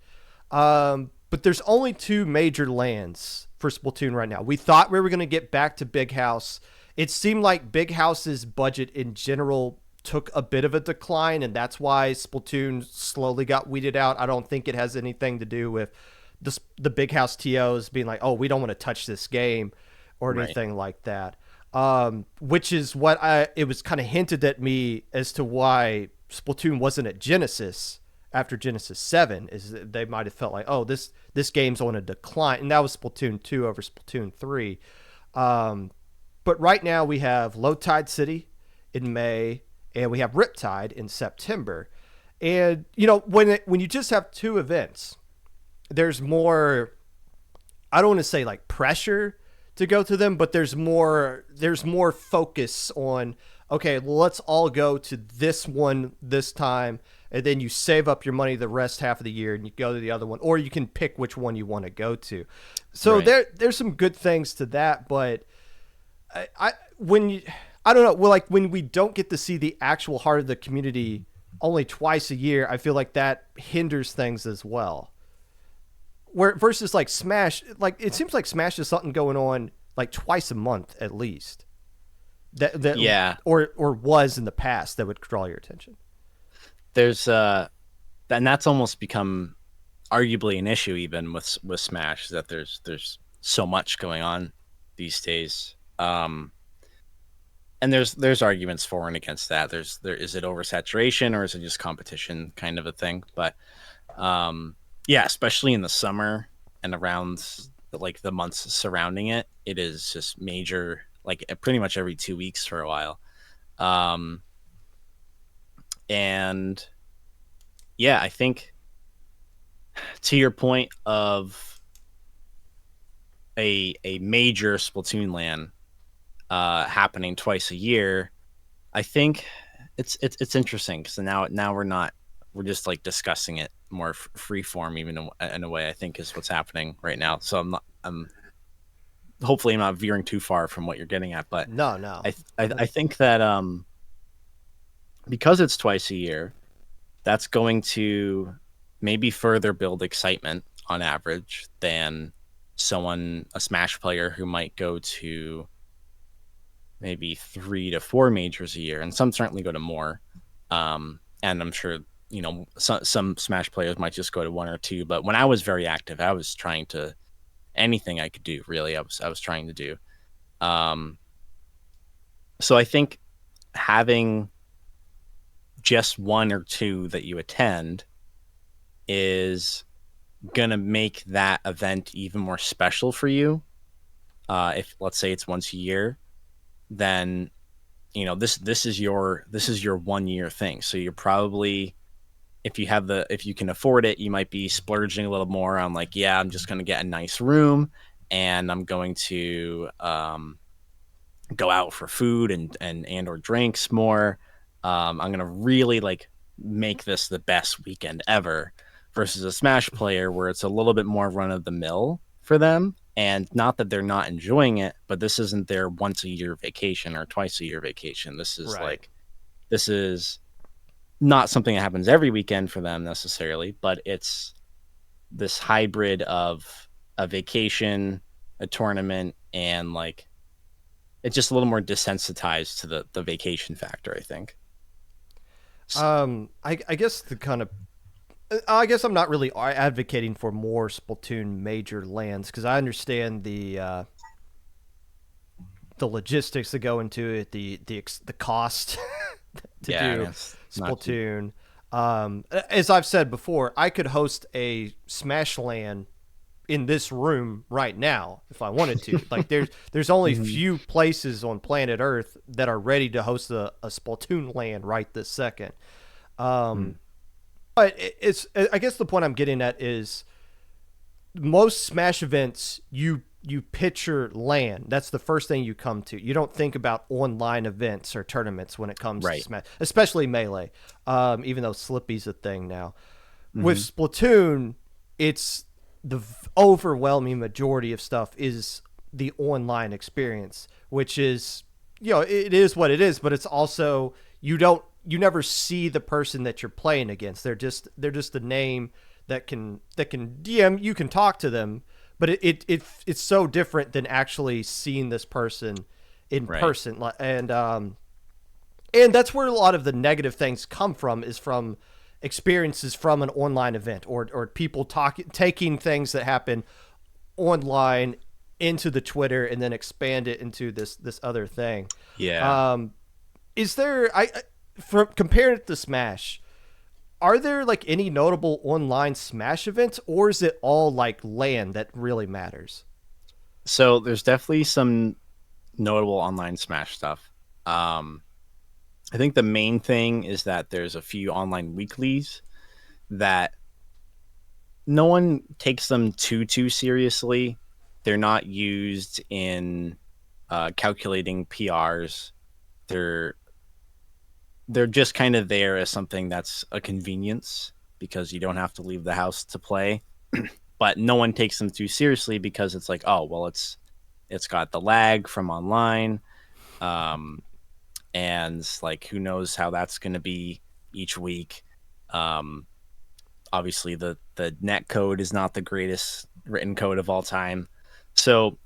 A: But there's only 2 major lands for Splatoon right now. We thought we were going to get back to Big House. It seemed like Big House's budget in general took a bit of a decline, and that's why Splatoon slowly got weeded out. I don't think it has anything to do with the Big House TOs being like, oh, we don't want to touch this game or anything like that. Which is what it was kind of hinted at me as to why Splatoon wasn't at Genesis after Genesis 7, is that they might have felt like, oh, this game's on a decline. And that was Splatoon 2 over Splatoon 3. But right now we have Low Tide City in May, and we have Riptide in September. And, you know, when you just have 2 events, there's more, I don't want to say like pressure to go to them, but there's more focus on, okay, well, let's all go to this one this time, and then you save up your money the rest half of the year and you go to the other one, or you can pick which one you want to go to. So there's some good things to that, but I don't know, well, like when we don't get to see the actual heart of the community only twice a year, I feel like that hinders things as well. Where versus like Smash, like it seems like Smash is something going on like twice a month at least. that
B: Yeah,
A: or was in the past that would draw your attention?
B: there's and that's almost become arguably an issue even with Smash, that there's so much going on these days. And there's arguments for and against that. There is it oversaturation or is it just competition kind of a thing? But yeah, especially in the summer and around like the months surrounding it, it is just major. Like pretty much every 2 weeks for a while. Um, and yeah, I think to your point of a major Splatoon LAN happening twice a year, I think it's interesting because now we're just like discussing it more free form, even in a way. I think is what's happening right now. So I'm hopefully I'm not veering too far from what you're getting at, but
A: No, no.
B: I think that because it's twice a year, that's going to maybe further build excitement on average than a Smash player who might go to maybe 3 to 4 majors a year, and some certainly go to more. And I'm sure some Smash players might just go to one or two. But when I was very active, I was trying to anything I could do. Really, I was trying to do. Um, so I think having just one or two that you attend is gonna make that event even more special for you. If let's say it's once a year, then this is your 1 year thing. So you're probably, if you can afford it, you might be splurging a little more on like, yeah, I'm just gonna get a nice room and I'm going to go out for food and or drinks more. I'm gonna really like make this the best weekend ever, versus a Smash player where it's a little bit more run of the mill for them. And not that they're not enjoying it, but this isn't their once a year vacation or twice a year vacation.
A: Right.
B: This is not something that happens every weekend for them necessarily, but it's this hybrid of a vacation, a tournament, and like it's just a little more desensitized to the vacation factor, I think.
A: I guess the kind of I guess I'm not really advocating for more Splatoon major lands because I understand the logistics that go into it, the cost to
B: Yeah, I
A: do
B: mean, it's not cheap.
A: Splatoon. As I've said before, I could host a Smash LAN in this room right now if I wanted to. Like there's only
B: Mhm.
A: few places on planet Earth that are ready to host a Splatoon LAN right this second.
B: Mm.
A: Um, but it's I guess the point I'm getting at is most Smash events you picture LAN. That's the first thing you come to. You don't think about online events or tournaments when it comes to
B: Right.
A: Smash, especially Melee. Even though Slippy's a thing now. With
B: Hmm.
A: Splatoon, it's the overwhelming majority of stuff is the online experience, which is it is what it is, but it's also you never see the person that you're playing against. They're just a name that can DM. You can talk to them, but it's so different than actually seeing this person in
B: Right.
A: person. And that's where a lot of the negative things come from, is from experiences from an online event, or people taking things that happen online into the Twitter and then expand it into this other thing.
B: Yeah.
A: um is there for comparing it to Smash, are there like any notable online Smash events, or is it all like LAN that really matters?
B: So there's definitely some notable online Smash stuff. Um, I think the main thing is that there's a few online weeklies that no one takes them too seriously. They're not used in calculating PRs. They're they're just kind of there as something that's a convenience because you don't have to leave the house to play. But no one takes them too seriously because it's like, oh well, it's got the lag from online, um, and like who knows how that's going to be each week. Um, Obviously, the net code is not the greatest written code of all time, so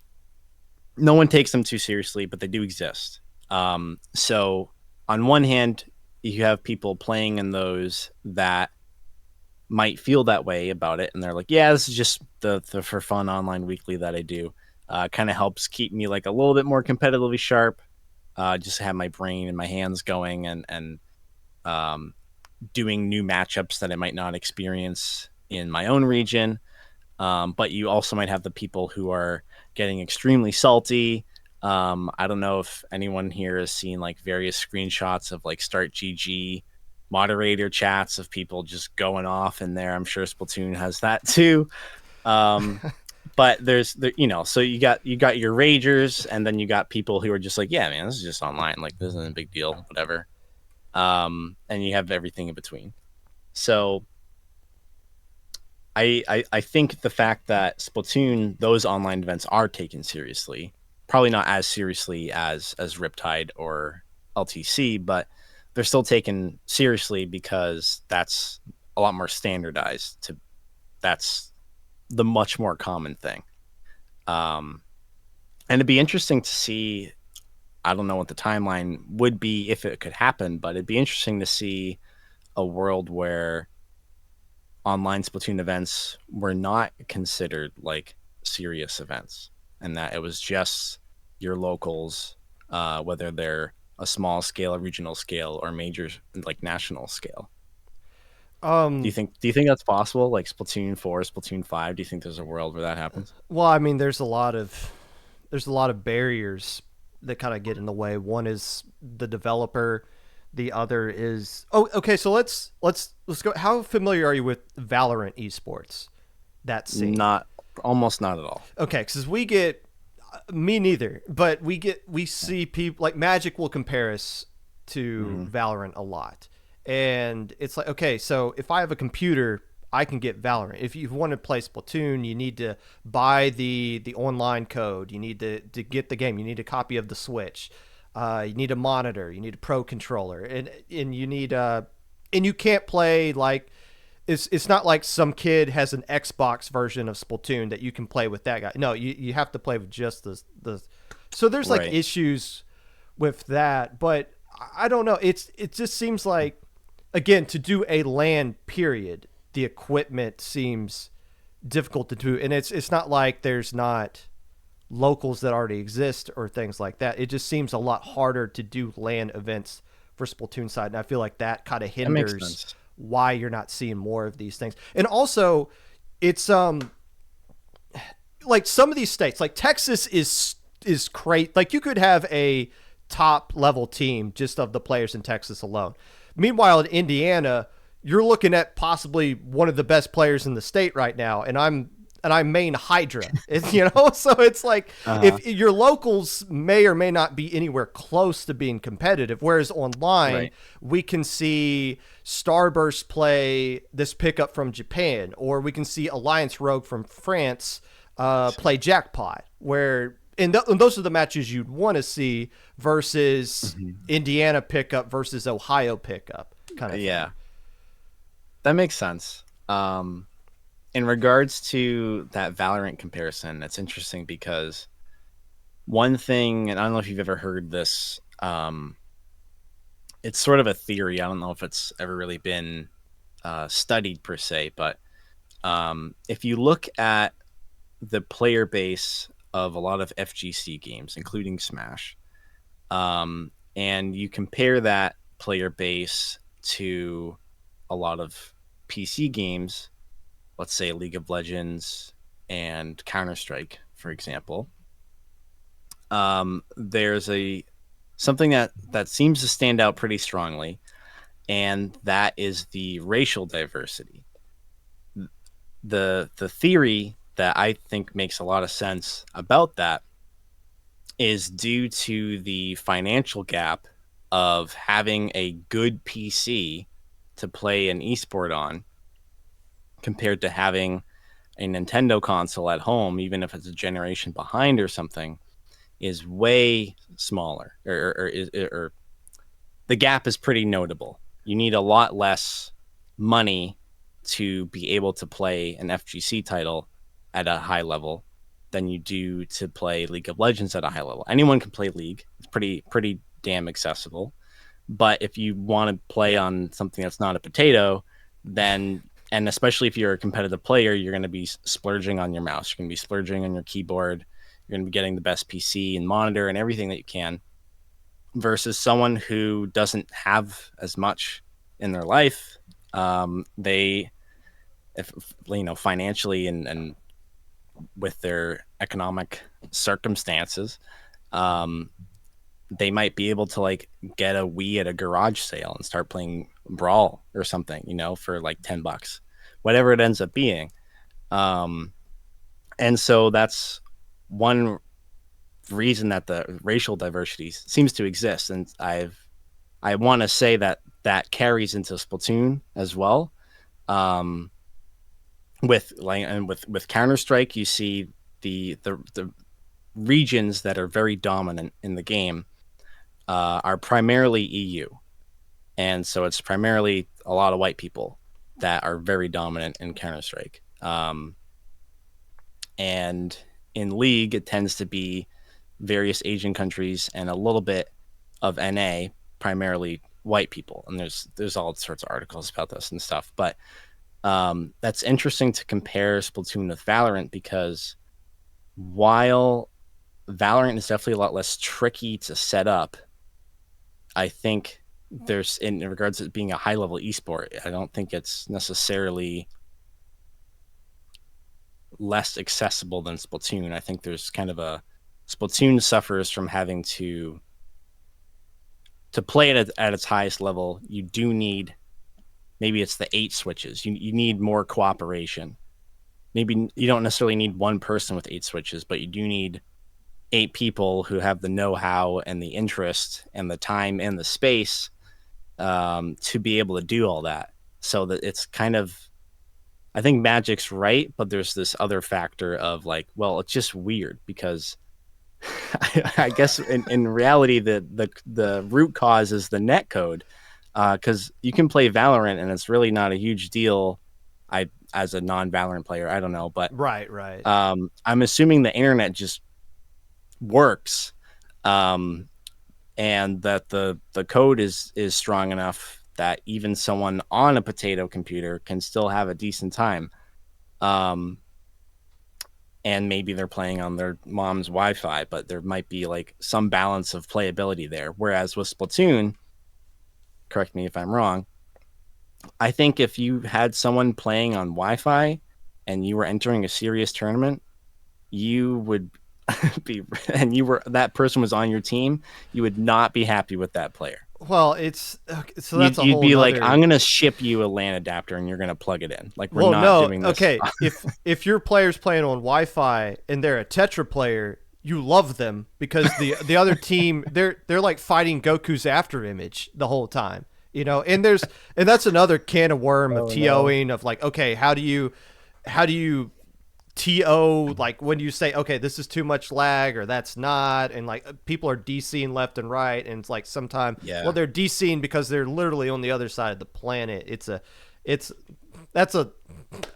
B: no one takes them too seriously, but they do exist. So on one hand, you have people playing in those that might feel that way about it, and they're like, yeah, this is just the for fun online weekly that I do. Kind of helps keep me like a little bit more competitively sharp. Just have my brain and my hands going, and um, doing new matchups that I might not experience in my own region. But you also might have the people who are getting extremely salty. I don't know if anyone here has seen like various screenshots of like Start GG moderator chats of people just going off in there. I'm sure Splatoon has that too. Um, but so you got your ragers, and then you got people who are just like, yeah, man, this is just online. Like, this isn't a big deal, whatever. And you have everything in between. So I think the fact that Splatoon, those online events are taken seriously, probably not as seriously as Riptide or LTC, but they're still taken seriously because that's a lot more standardized. That's the much more common thing. Um, and it'd be interesting to see. I don't know what the timeline would be if it could happen, but it'd be interesting to see a world where online Splatoon events were not considered like serious events, and that it was just your locals, whether they're a small scale, a regional scale, or major like national scale. Do you
A: Um,
B: think that's possible? Like Splatoon 4, Splatoon 5. Do you think there's a world where that happens?
A: well, I mean, there's a lot of barriers that kind of get in the way. One is the developer. The other is okay. So let's go. How familiar are you with Valorant esports? That scene.
B: Not almost not at all.
A: Okay, because we get me neither, but we see people like Magic will compare us to
B: Mm-hmm.
A: Valorant a lot, and it's like, okay, so if I have a computer, I can get Valorant. If you want to play Splatoon, you need to buy the online code. You need to get the game. You need a copy of the Switch. You need a monitor. You need a pro controller, and you need and you can't play like it's not like some kid has an Xbox version of Splatoon that you can play with that guy. No, you have to play with just the so there's like
B: Right.
A: issues with that, but I don't know. It just seems like again to do a LAN period, the equipment seems difficult to do, and it's not like there's not locals that already exist or things like that. It just seems a lot harder to do LAN events for Splatoon side, and I feel like that kind of
B: That makes
A: hinders
B: sense.
A: why you're not seeing more of these things. And also, it's like some of these states, like Texas is great. Like you could have a top level team just of the players in Texas alone. Meanwhile, in Indiana, you're looking at possibly one of the best players in the state right now, and I main Hydra. So it's like
B: Uh-huh.
A: if your locals may or may not be anywhere close to being competitive, whereas online
B: Right.
A: we can see Starburst play this pickup from Japan, or we can see Alliance Rogue from France play Jackpot, where and those are the matches you'd want to see versus
B: Mhm.
A: Indiana pickup versus Ohio pickup kind of thing.
B: Yeah, that makes sense. In regards to that Valorant comparison, it's interesting because one thing, and I don't know if you've ever heard this, it's sort of a theory. I don't know if it's ever really been studied per se, but if you look at the player base of a lot of FGC games, including Smash, and you compare that player base to a lot of PC games, let's say League of Legends and Counter Strike, for example, there's a something that seems to stand out pretty strongly, and that is the racial diversity. The theory that I think makes a lot of sense about that is due to the financial gap of having a good PC to play an esport on compared to having a Nintendo console at home, even if it's a generation behind or something, is way smaller, or the gap is pretty notable. You need a lot less money to be able to play an FGC title at a high level than you do to play League of Legends at a high level. Anyone can play League. It's pretty damn accessible. But if you want to play on something that's not a potato, then, and especially if you're a competitive player, you're going to be splurging on your mouse. You're going to be splurging on your keyboard. You're going to be getting the best PC and monitor and everything that you can, versus someone who doesn't have as much in their life. They, if financially and with their economic circumstances, they might be able to like get a Wii at a garage sale and start playing Brawl or something, for like $10, whatever it ends up being. And so that's one reason that the racial diversity seems to exist. And I want to say that carries into Splatoon as well. With Counter-Strike, you see the regions that are very dominant in the game are primarily EU. And so it's primarily a lot of white people that are very dominant in Counter-Strike. And in League, it tends to be various Asian countries and a little bit of NA, primarily white people. And there's all sorts of articles about this and stuff. But that's interesting to compare Splatoon with Valorant, because while Valorant is definitely a lot less tricky to set up, I think there's, in regards to it being a high level esport, I don't think it's necessarily less accessible than Splatoon. I think there's kind of Splatoon suffers from having to play it at its highest level. You do need, maybe it's the 8 switches. You need more cooperation. Maybe you don't necessarily need one person with 8 switches, but you do need 8 people who have the know-how and the interest and the time and the space to be able to do all that. So that it's kind of, I think Magic's right, but there's this other factor of like, well, it's just weird because I guess in reality, the root cause is the net code, because you can play Valorant and it's really not a huge deal. As a non-Valorant player, I don't know, but
A: right.
B: I'm assuming the internet just works, and that the code is strong enough that even someone on a potato computer can still have a decent time. And maybe they're playing on their mom's Wi-Fi, but there might be like some balance of playability there. Whereas with Splatoon, correct me if I'm wrong, I think if you had someone playing on Wi-Fi and you were entering a serious tournament, you would be, and that person was on your team, you would not be happy with that player.
A: Well, it's so that's
B: you'd be like, I'm gonna ship you a LAN adapter and you're gonna plug it in. Like, we're not doing this.
A: Okay, if your player's playing on Wi-Fi and they're a Tetra player, you love them because the other team, they're like fighting Goku's after image the whole time, and that's another can of worm of TOing of like, okay, how do you TO, like when you say, okay, this is too much lag or that's not, and like people are DCing left and right, and it's like sometimes, well, they're DCing because they're literally on the other side of the planet.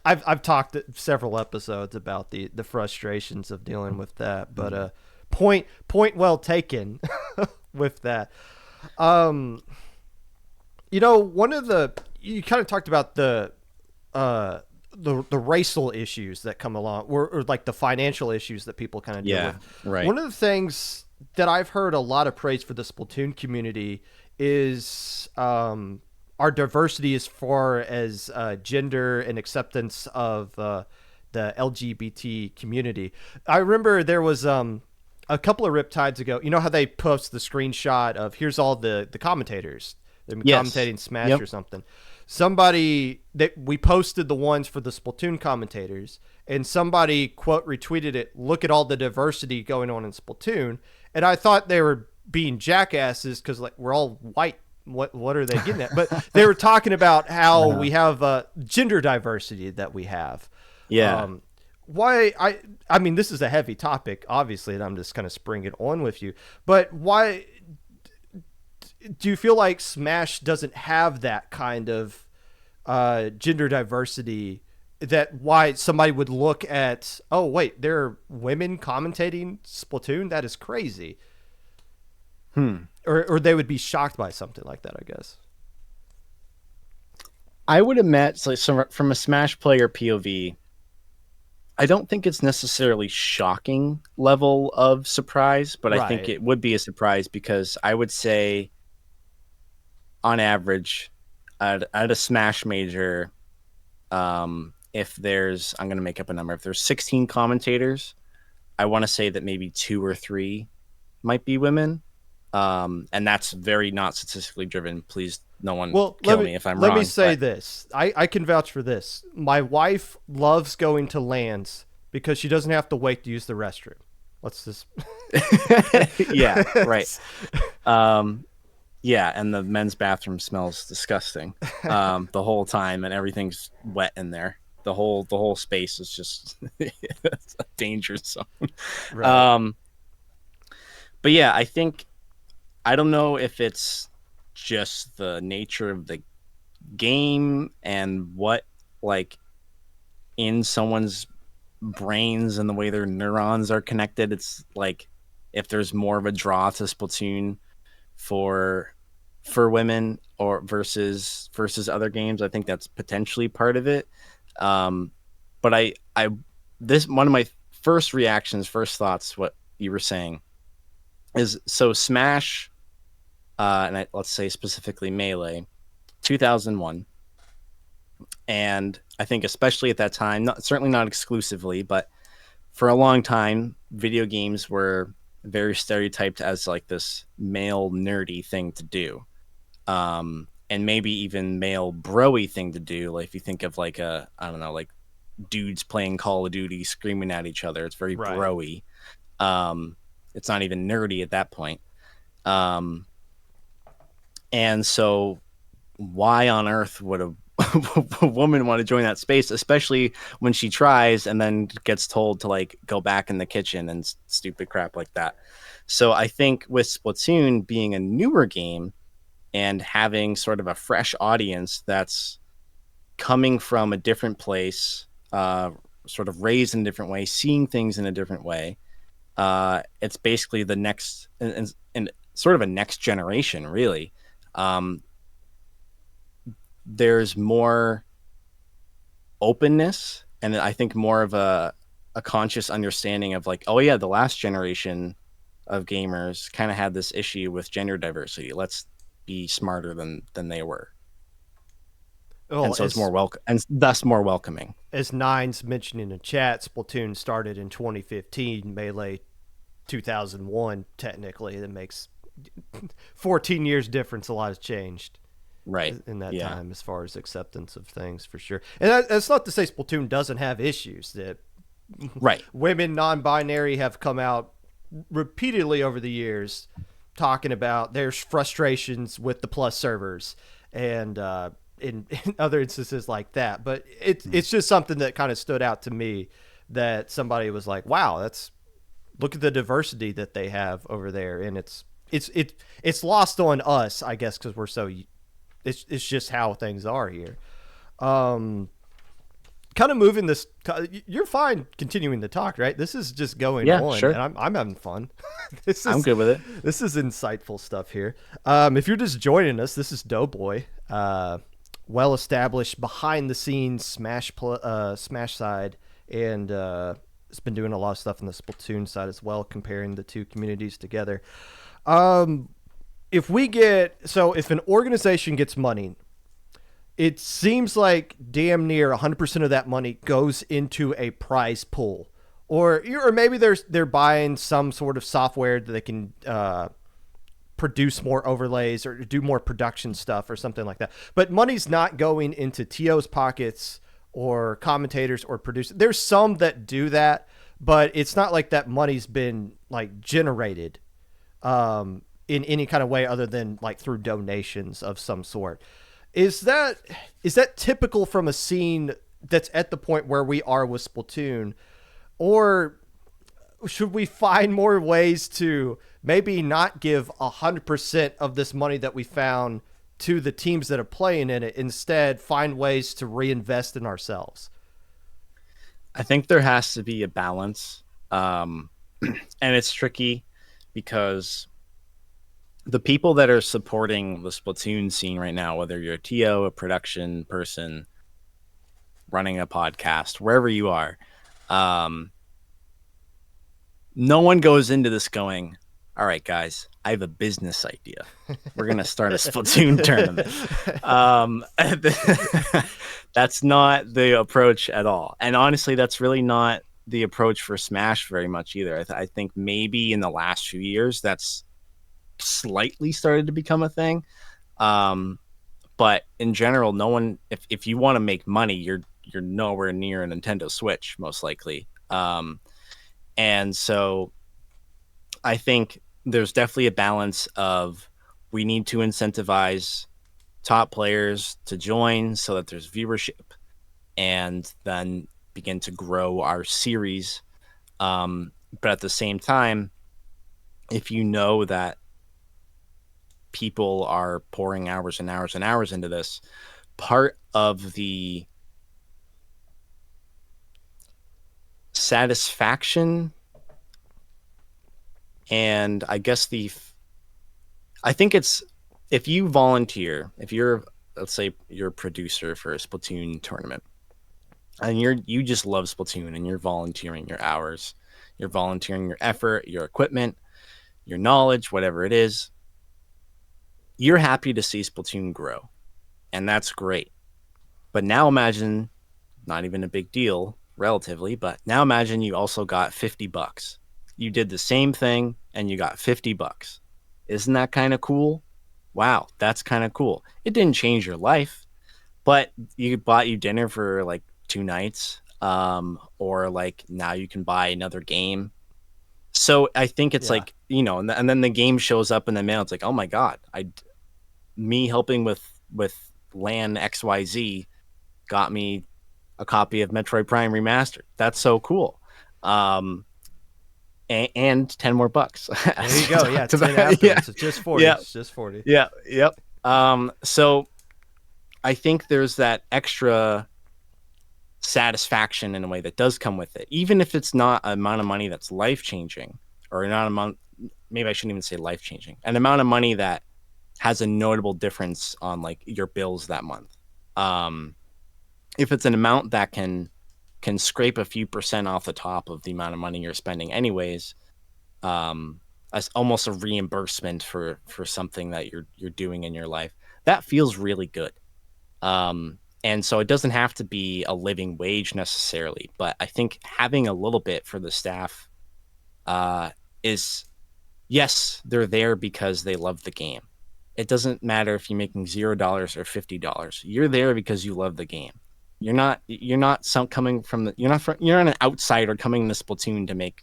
A: I've talked several episodes about the frustrations of dealing with that, but point well taken with that. One of you kind of talked about the racial issues that come along, or like the financial issues that people kind of deal with.
B: Right.
A: One of the things that I've heard a lot of praise for the Splatoon community is our diversity as far as gender and acceptance of the LGBT community. I remember there was a couple of Riptides ago, you know how they post the screenshot of here's all the commentators. They've been commentating Smash or something. Somebody that we posted the ones for the Splatoon commentators, and somebody quote retweeted it. Look at all the diversity going on in Splatoon, and I thought they were being jackasses because like we're all white. What are they getting at? But they were talking about how we have gender diversity that we have.
B: Yeah.
A: Why? I mean, this is a heavy topic, obviously, and I'm just kind of springing it on with you. But why? Do you feel like Smash doesn't have that kind of gender diversity, that why somebody would look at, oh, wait, there are women commentating Splatoon? That is crazy.
B: Hmm.
A: or they would be shocked by something like that, I guess.
B: I would admit, so from a Smash player POV, I don't think it's necessarily shocking level of surprise, but I think
A: Right.
B: it would be a surprise because I would say, on average, at a Smash major, if there's, I'm going to make up a number, if there's 16 commentators, I want to say that maybe 2 or 3 might be women. And that's very not statistically driven. Please, no one
A: Well,
B: kill me if I'm
A: let me
B: wrong.
A: say
B: But
A: this. I can vouch for this. My wife loves going to LANs because she doesn't have to wait to use the restroom. Let's just
B: yeah, right. Um, yeah, and the men's bathroom smells disgusting the whole time, and everything's wet in there. The whole space is just it's a danger zone.
A: right.
B: Um, but yeah, I don't know if it's just the nature of the game and what like in someone's brains and the way their neurons are connected. It's like if there's more of a draw to Splatoon for women or versus other games. I think that's potentially part of it. Um, but I this one of my first thoughts, what you were saying is so Smash, let's say specifically Melee, 2001, and I think especially at that time, certainly not exclusively, but for a long time, video games were very stereotyped as like this male nerdy thing to do, and maybe even male broy thing to do. Like if you think of like I don't know, like dudes playing Call of Duty screaming at each other, it's very
A: Right.
B: broy. Um, it's not even nerdy at that point. Um, and so why on earth would a woman want to join that space, especially when she tries and then gets told to like go back in the kitchen and stupid crap like that. So I think with Splatoon being a newer game and having sort of a fresh audience that's coming from a different place, sort of raised in a different way, seeing things in a different way, it's basically the next and sort of a next generation, really. Um, there's more openness and I think more of a conscious understanding of like, oh yeah, the last generation of gamers kind of had this issue with gender diversity. Let's be smarter than they were.
A: Well,
B: And so it's more welcome and thus more welcoming.
A: as Nines mentioned in the chat, Splatoon started in 2015, Melee 2001. Technically, that makes 14 years difference. A lot has changed
B: Right.
A: in that
B: Yeah.
A: time as far as acceptance of things, for sure. And that's not to say Splatoon doesn't have issues. That
B: Right.
A: women non-binary have come out repeatedly over the years talking about their frustrations with the plus servers and in other instances like that. But it's just something that kind of stood out to me, that somebody was like, wow, that's, look at the diversity that they have over there. And it's lost on us, I guess, because we're so, it's just how things are here. Um, Kind of moving this. You're fine continuing to talk, right? This is just going
B: Yeah,
A: on,
B: sure.
A: and I'm having fun. this
B: I'm
A: is
B: good with it.
A: this is insightful stuff here. If you're just joining us, this is Doughboy, well established behind the scenes Smash side, and it's been doing a lot of stuff on the Splatoon side as well, comparing the two communities together. If if an organization gets money, it seems like damn near 100% of that money goes into a prize pool, or maybe they're buying some sort of software that they can produce more overlays or do more production stuff or something like that. But money's not going into TO's pockets or commentators or producers. There's some that do that, but it's not like that money's been like generated in any kind of way other than like through donations of some sort. Is that typical from a scene that's at the point where we are with Splatoon, or should we find more ways to maybe not give 100% of this money that we found to the teams that are playing in it, instead find ways to reinvest in ourselves?
B: I think there has to be a balance. And it's tricky because the people that are supporting the Splatoon scene right now, whether you're a TO, a production person, running a podcast, wherever you are, um, no one goes into this going, all right, guys, I have a business idea. We're going to start a Splatoon tournament. That's not the approach at all. And honestly, that's really not the approach for Smash very much either. I think maybe in the last few years, that's slightly started to become a thing. But in general, no one, if you want to make money, you're nowhere near a Nintendo Switch, most likely. And so I think there's definitely a balance of we need to incentivize top players to join so that there's viewership and then begin to grow our series. But at the same time, if you know that people are pouring hours and hours and hours into this, part of the satisfaction and I guess I think it's if you volunteer, if you're, let's say you're a producer for a Splatoon tournament and you just love Splatoon and you're volunteering your hours, you're volunteering your effort, your equipment, your knowledge, whatever it is, you're happy to see Splatoon grow. And that's great. But now imagine, not even a big deal relatively, but now imagine you also got $50. You did the same thing and you got $50. Isn't that kind of cool? Wow, that's kind of cool. It didn't change your life, but you bought you dinner for like 2 nights, or like now you can buy another game. So I think it's like, you know, and then the game shows up in the mail. It's like, oh my God, me helping with LAN XYZ got me a copy of Metroid Prime Remastered. That's so cool. And 10 more bucks.
A: There you go. Yeah, 10 after. Yeah. So just 40.
B: Yeah.
A: It's just 40.
B: Yeah. Yep. So I think there's that extra satisfaction in a way that does come with it, even if it's not an amount of money that's life changing, or not amount. Maybe I shouldn't even say life changing. An amount of money that has a notable difference on like your bills that month. If it's an amount that can scrape a few percent off the top of the amount of money you're spending anyways, as almost a reimbursement for something that you're doing in your life, that feels really good. And so it doesn't have to be a living wage necessarily, but I think having a little bit for the staff is, yes, they're there because they love the game. It doesn't matter if you're making $0 or $50. You're there because you love the game. You're not coming from the, you're not an outsider coming to Splatoon to make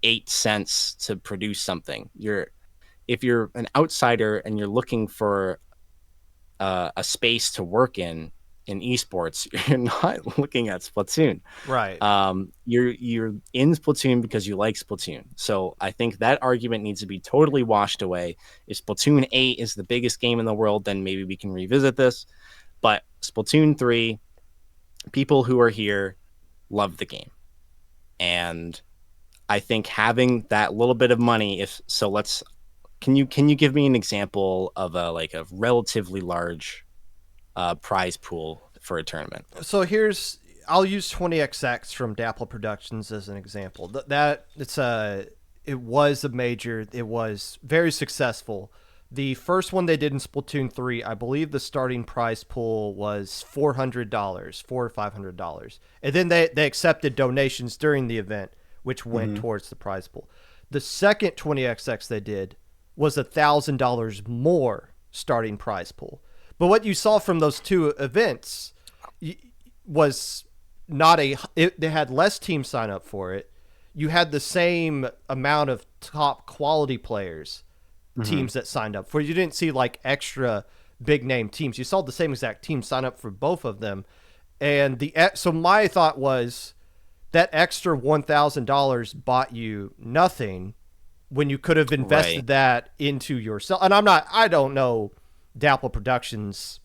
B: 8 cents to produce something. If you're an outsider and you're looking for a space to work in esports, you're not looking at Splatoon.
A: Right.
B: You're in Splatoon because you like Splatoon. So I think that argument needs to be totally washed away. If Splatoon 8 is the biggest game in the world, then maybe we can revisit this. But Splatoon 3, people who are here love the game. And I think having that little bit of money, can you give me an example of a relatively large prize pool for a tournament?
A: So I'll use 20XX from Dapple Productions as an example. It was a major. It was very successful. The first one they did in Splatoon 3, I believe the starting prize pool was $400, $400 or $500. And then they accepted donations during the event, which went towards the prize pool. The second 20XX they did was $1,000 more starting prize pool. But what you saw from those two events was they had less teams sign up for it. You had the same amount of top quality players, teams that signed up for it. You didn't see like extra big name teams. You saw the same exact team sign up for both of them. And so my thought was that extra $1,000 bought you nothing when you could have invested that into yourself. And I don't know Dapple Productions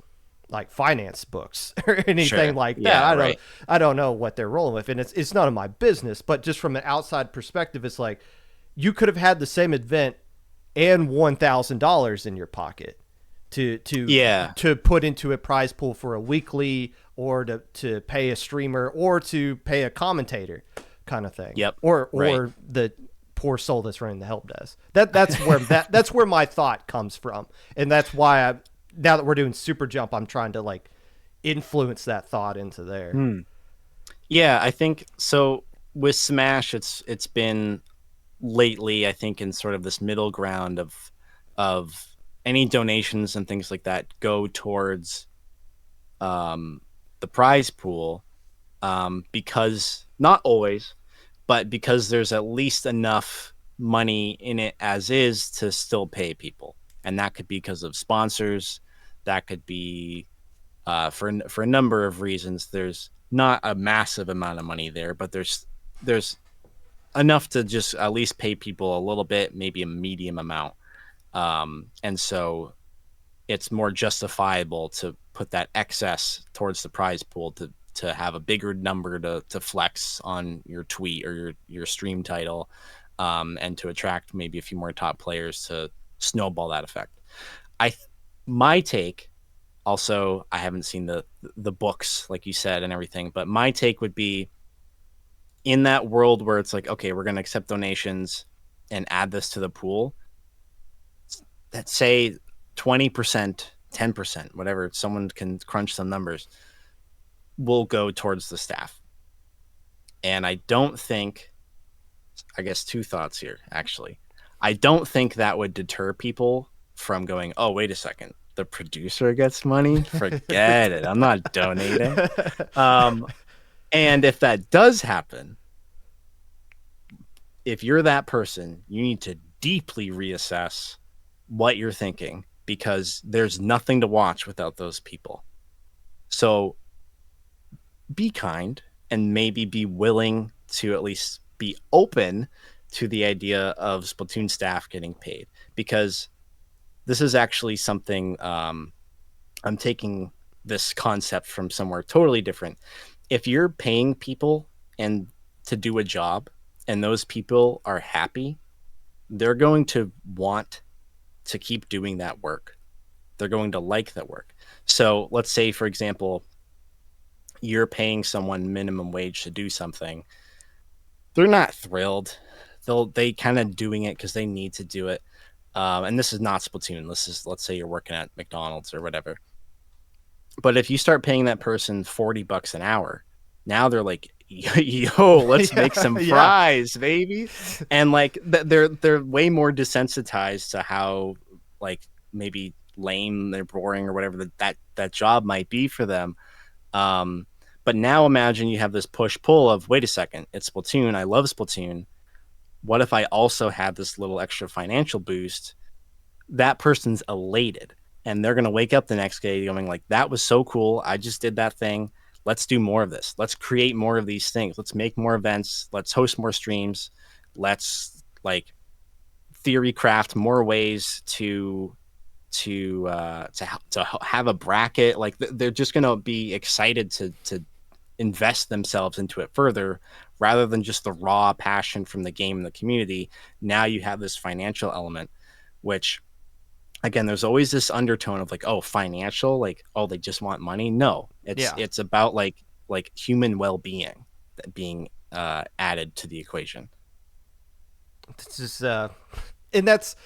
A: like finance books or anything like that. I don't know what they're rolling with, and it's none of my business. But just from an outside perspective, it's like you could have had the same event and $1,000 in your pocket to
B: Yeah.
A: put into a prize pool for a weekly, or to pay a streamer, or to pay a commentator, kind of thing,
B: Yep.
A: or
B: Right.
A: the poor soul that's running the help desk. That's where my thought comes from, and that's why now that we're doing Super Jump, I'm trying to like influence that thought into there.
B: Yeah, I think so. With Smash, it's been lately, I think, in sort of this middle ground of any donations and things like that go towards um, the prize pool, because not always, but because there's at least enough money in it as is to still pay people, and that could be because of sponsors, that could be for a number of reasons. There's not a massive amount of money there, but there's enough to just at least pay people a little bit, maybe a medium amount. And so it's more justifiable to put that excess towards the prize pool to have a bigger number to flex on your tweet or your stream title, and to attract maybe a few more top players to snowball that effect. I My take, also, I haven't seen the books like you said and everything, but my take would be, in that world where it's like, okay, we're going to accept donations and add this to the pool, that say 20%, 10%, whatever, someone can crunch some numbers, will go towards the staff. And I don't think, I guess two thoughts here, actually. I don't think that would deter people from going, oh, wait a second, the producer gets money? Forget it. I'm not donating. Um, and if that does happen, if you're that person, you need to deeply reassess what you're thinking, because there's nothing to watch without those people. So be kind and maybe be willing to at least be open to the idea of Splatoon staff getting paid, because this is actually something, I'm taking this concept from somewhere totally different. If you're paying people and to do a job and those people are happy, they're going to want to keep doing that work. They're going to like that work. So let's say, for example, you're paying someone minimum wage to do something. They're not thrilled. They kind of doing it because they need to do it. And this is not Splatoon. This is, let's say you're working at McDonald's or whatever. But if you start paying that person $40 an hour, now they're like, yo, let's make some fries, baby. And like they're way more desensitized to how, like, maybe lame, they're boring or whatever that job might be for them. But now imagine you have this push pull of, wait a second, it's Splatoon. I love Splatoon. What if I also had this little extra financial boost? That person's elated, and they're going to wake up the next day going like, that was so cool. I just did that thing. Let's do more of this. Let's create more of these things. Let's make more events. Let's host more streams. Let's like theory craft more ways to have a bracket. Like they're just going to be excited to invest themselves into it further, rather than just the raw passion from the game and the community. Now you have this financial element, which, again, there's always this undertone of like, oh, financial, like, oh, they just want money. No, it's about like human well-being being added to the equation.
A: This is and that's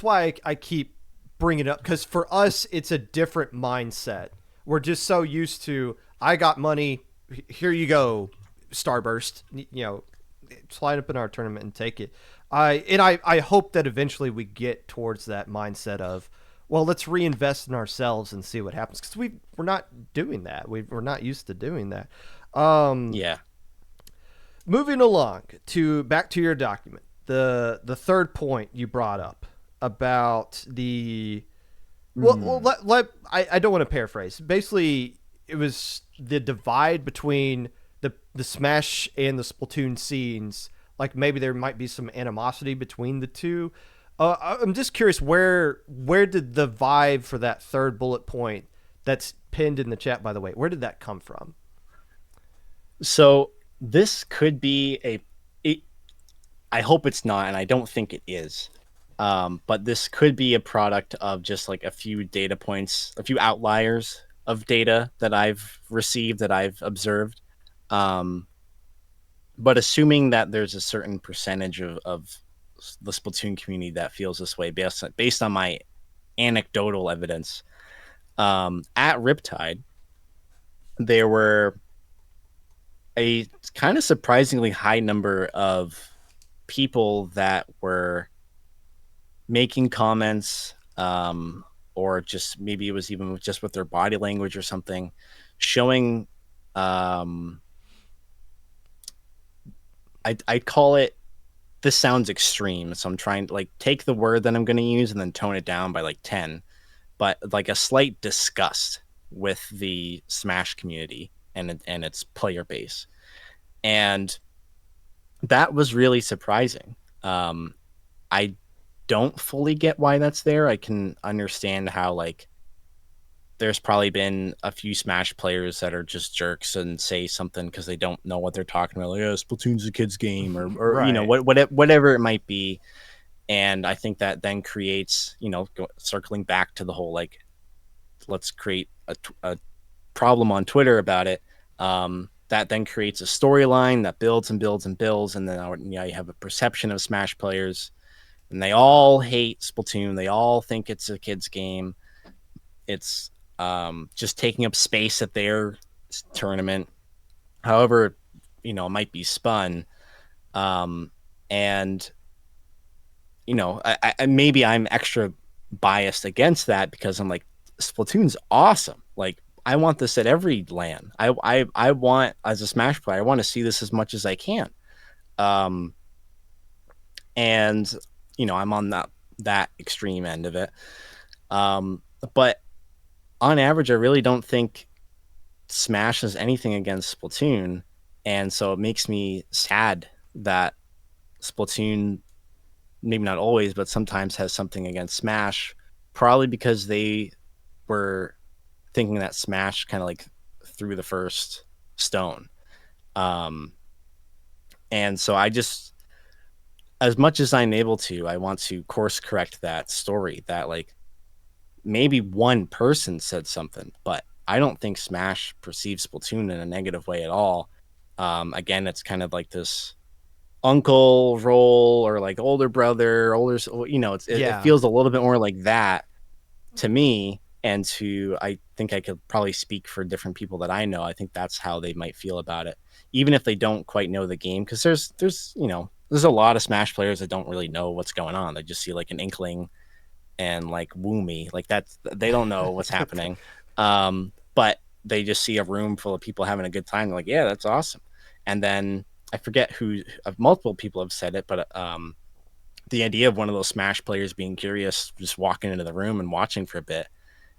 A: why I keep bringing it up, because for us it's a different mindset. We're just so used to, I got money, here you go, Starburst, slide up in our tournament and take it. I hope that eventually we get towards that mindset of, well, let's reinvest in ourselves and see what happens, because we're not doing that. We're not used to doing that.
B: Yeah.
A: Moving along back to your document, the third point you brought up about the I don't want to paraphrase. Basically, it was the divide between the Smash and the Splatoon scenes. Like maybe there might be some animosity between the two. I'm just curious, where did the vibe for that third bullet point that's pinned in the chat, by the way, where did that come from?
B: So this could be I hope it's not, and I don't think it is. But this could be a product of just like a few data points, a few outliers of data that I've received, that I've observed. Um, but assuming that there's a certain percentage of the Splatoon community that feels this way based on my anecdotal evidence, at Riptide, there were a kind of surprisingly high number of people that were making comments, or just maybe it was even just with their body language or something, showing, um, I call it, this sounds extreme, so I'm trying to like take the word that I'm going to use and then tone it down by like 10, but like a slight disgust with the Smash community and its player base. And that was really surprising. I don't fully get why that's there. I can understand how like there's probably been a few Smash players that are just jerks and say something because they don't know what they're talking about. Like, oh, Splatoon's a kid's game, or you know,
A: Right.
B: whatever it might be. And I think that then creates, circling back to the whole like, let's create a problem on Twitter about it. That then creates a storyline that builds and builds and builds, and then you have a perception of Smash players, and they all hate Splatoon. They all think it's a kid's game. It's just taking up space at their tournament. However, it might be spun. And maybe I'm extra biased against that because I'm like, Splatoon's awesome. Like, I want this at every LAN. I want, as a Smash player, I want to see this as much as I can. Um, and I'm on that extreme end of it. But on average, I really don't think Smash is anything against Splatoon, and so it makes me sad that Splatoon, maybe not always, but sometimes has something against Smash, probably because they were thinking that Smash kind of like threw the first stone. Um, and so I just, as much as I'm able to, I want to course correct that story that like maybe one person said something, but I don't think Smash perceives Splatoon in a negative way at all. Again, it's kind of like this uncle role or like older brother, it
A: Yeah.
B: feels a little bit more like that to me. And I think I could probably speak for different people that I know. I think that's how they might feel about it, even if they don't quite know the game. Because there's a lot of Smash players that don't really know what's going on. They just see like an inkling and like woo me, like that's, they don't know what's happening. But they just see a room full of people having a good time. They're like, yeah, that's awesome. And then I forget who, of multiple people have said it, but the idea of one of those Smash players being curious, just walking into the room and watching for a bit,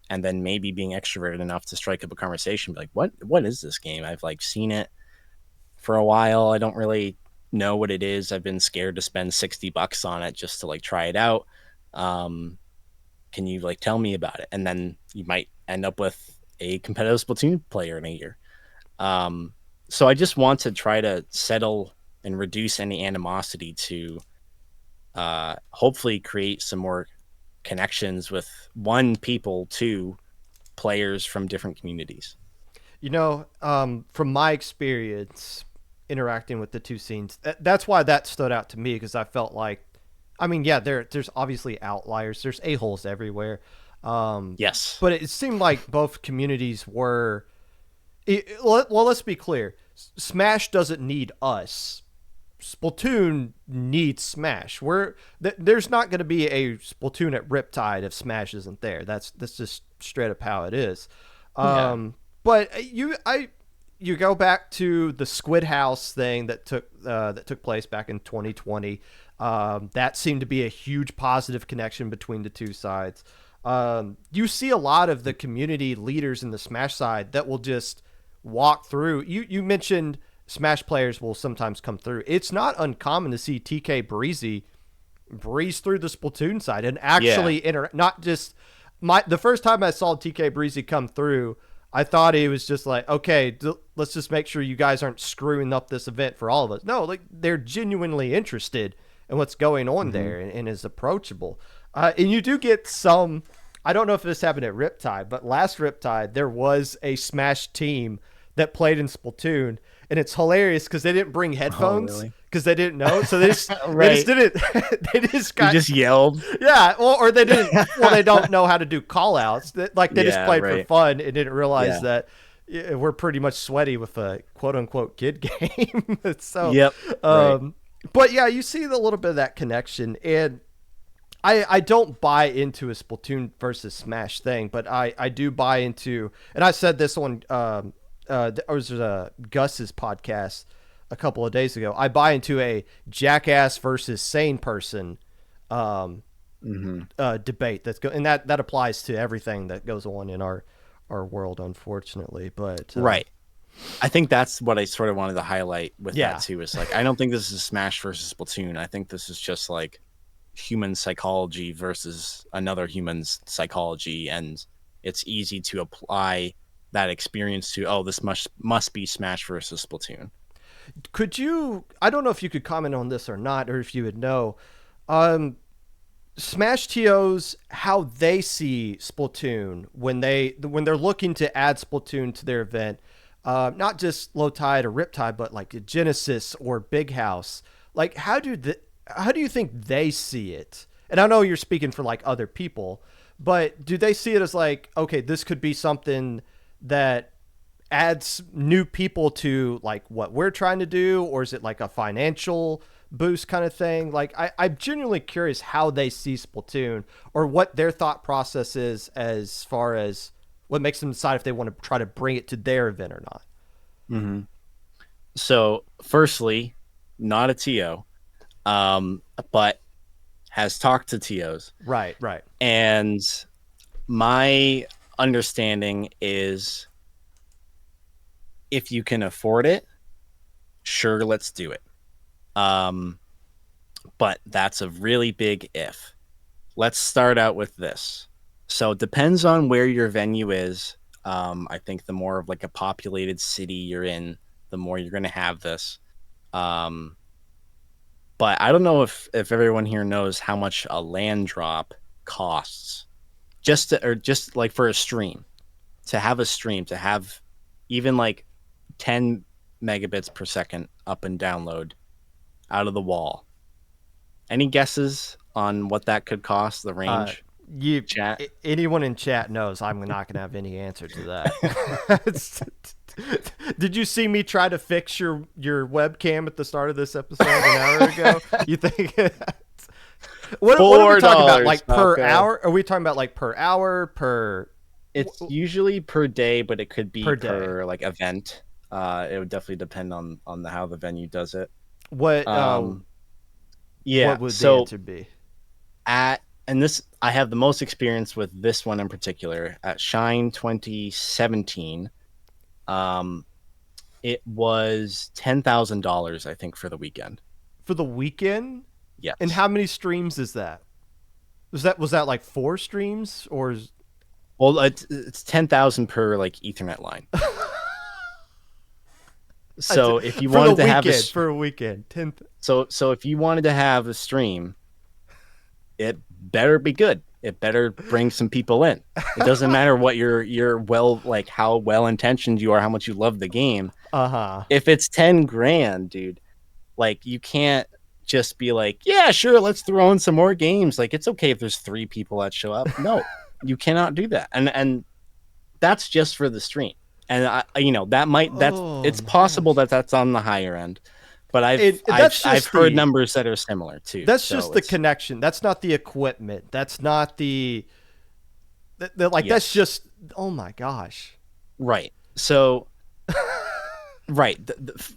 B: and then maybe being extroverted enough to strike up a conversation, be like, what is this game? I've like seen it for a while. I don't really know what it is. I've been scared to spend $60 on it just to like try it out. Can you like tell me about it? And then you might end up with a competitive Splatoon player in a year. So I just want to try to settle and reduce any animosity to hopefully create some more connections with people, two players from different communities.
A: From my experience interacting with the two scenes, that's why that stood out to me because I felt like, I mean, yeah, there's obviously outliers. There's a-holes everywhere.
B: Yes.
A: But it seemed like both communities were. Well, let's be clear. Smash doesn't need us. Splatoon needs Smash. There's not going to be a Splatoon at Riptide if Smash isn't there. That's just straight up how it is.
B: Yeah.
A: But you go back to the Squid House thing that took place back in 2020. That seemed to be a huge positive connection between the two sides. You see a lot of the community leaders in the Smash side that will just walk through. You mentioned Smash players will sometimes come through. It's not uncommon to see TK Breezy breeze through the Splatoon side and actually not just the first time I saw TK Breezy come through, I thought he was just like, okay, let's just make sure you guys aren't screwing up this event for all of us. No, like they're genuinely interested and what's going on there, and is approachable. And you do get some. I don't know if this happened at Riptide, but last Riptide there was a Smash team that played in Splatoon, and it's hilarious because they didn't bring headphones because they didn't know, so they just they just didn't. They just got
B: you just yelled.
A: Yeah, well, or they didn't. Well, they don't know how to do call outs. Like they just played for fun and didn't realize that we're pretty much sweaty with a quote unquote kid game. So but yeah, you see a little bit of that connection, and I don't buy into a Splatoon versus Smash thing, but I do buy into, and I said this on there was Gus's podcast a couple of days ago. I buy into a jackass versus sane person debate and that applies to everything that goes on in our world, unfortunately. But
B: I think that's what I sort of wanted to highlight with that too. Is like, I don't think this is Smash versus Splatoon. I think this is just like human psychology versus another human's psychology, and it's easy to apply that experience to, oh, this must be Smash versus Splatoon.
A: Could you, I don't know if you could comment on this or not, or if you would know, Smash TOs, how they see Splatoon when they're looking to add Splatoon to their event, not just Low Tide or Riptide, but like Genesis or Big House. Like, how do you think they see it? And I know you're speaking for like other people, but do they see it as like, okay, this could be something that adds new people to like what we're trying to do, or is it like a financial boost kind of thing? Like, I'm genuinely curious how they see Splatoon, or what their thought process is as far as what makes them decide if they want to try to bring it to their event or not.
B: Mm-hmm. So firstly, not a TO, but has talked to TOs.
A: Right.
B: And my understanding is, if you can afford it, sure, let's do it. But that's a really big if. Let's start out with this. So it depends on where your venue is. I think the more of like a populated city you're in, the more you're going to have this. But I don't know if everyone here knows how much a land drop costs. Just like for a stream, to have even like 10 megabits per second up and download out of the wall. Any guesses on what that could cost, the range?
A: Chat? Anyone in chat knows I'm not going to have any answer to that. Did you see me try to fix your webcam at the start of this episode an hour ago? You think... What are we talking about? Like per hour? Are we talking about like per hour, per...
B: It's usually per day, but it could be per like event. It would definitely depend on how the venue does it.
A: What would the answer be?
B: And this, I have the most experience with this one in particular at Shine 2017. It was $10,000, I think, for the weekend.
A: For the weekend?
B: Yes.
A: And how many streams is that? Was that like 4 streams or?
B: Well, it's 10,000 per like Ethernet line. So if you wanted to have
A: for a weekend, 10.
B: So if you wanted to have a stream, it better be good. It better bring some people in. It doesn't matter what like how well intentioned you are, how much you love the game. If it's 10 grand, dude, like you can't just be like, yeah, sure, let's throw in some more games. Like, it's okay if there's 3 people that show up. No, you cannot do that. And that's just for the stream. And it's possible that that's on the higher end, but I've heard numbers that are similar too.
A: That's just the connection. That's not the equipment. That's not that's just, oh my gosh.
B: Right. So, right.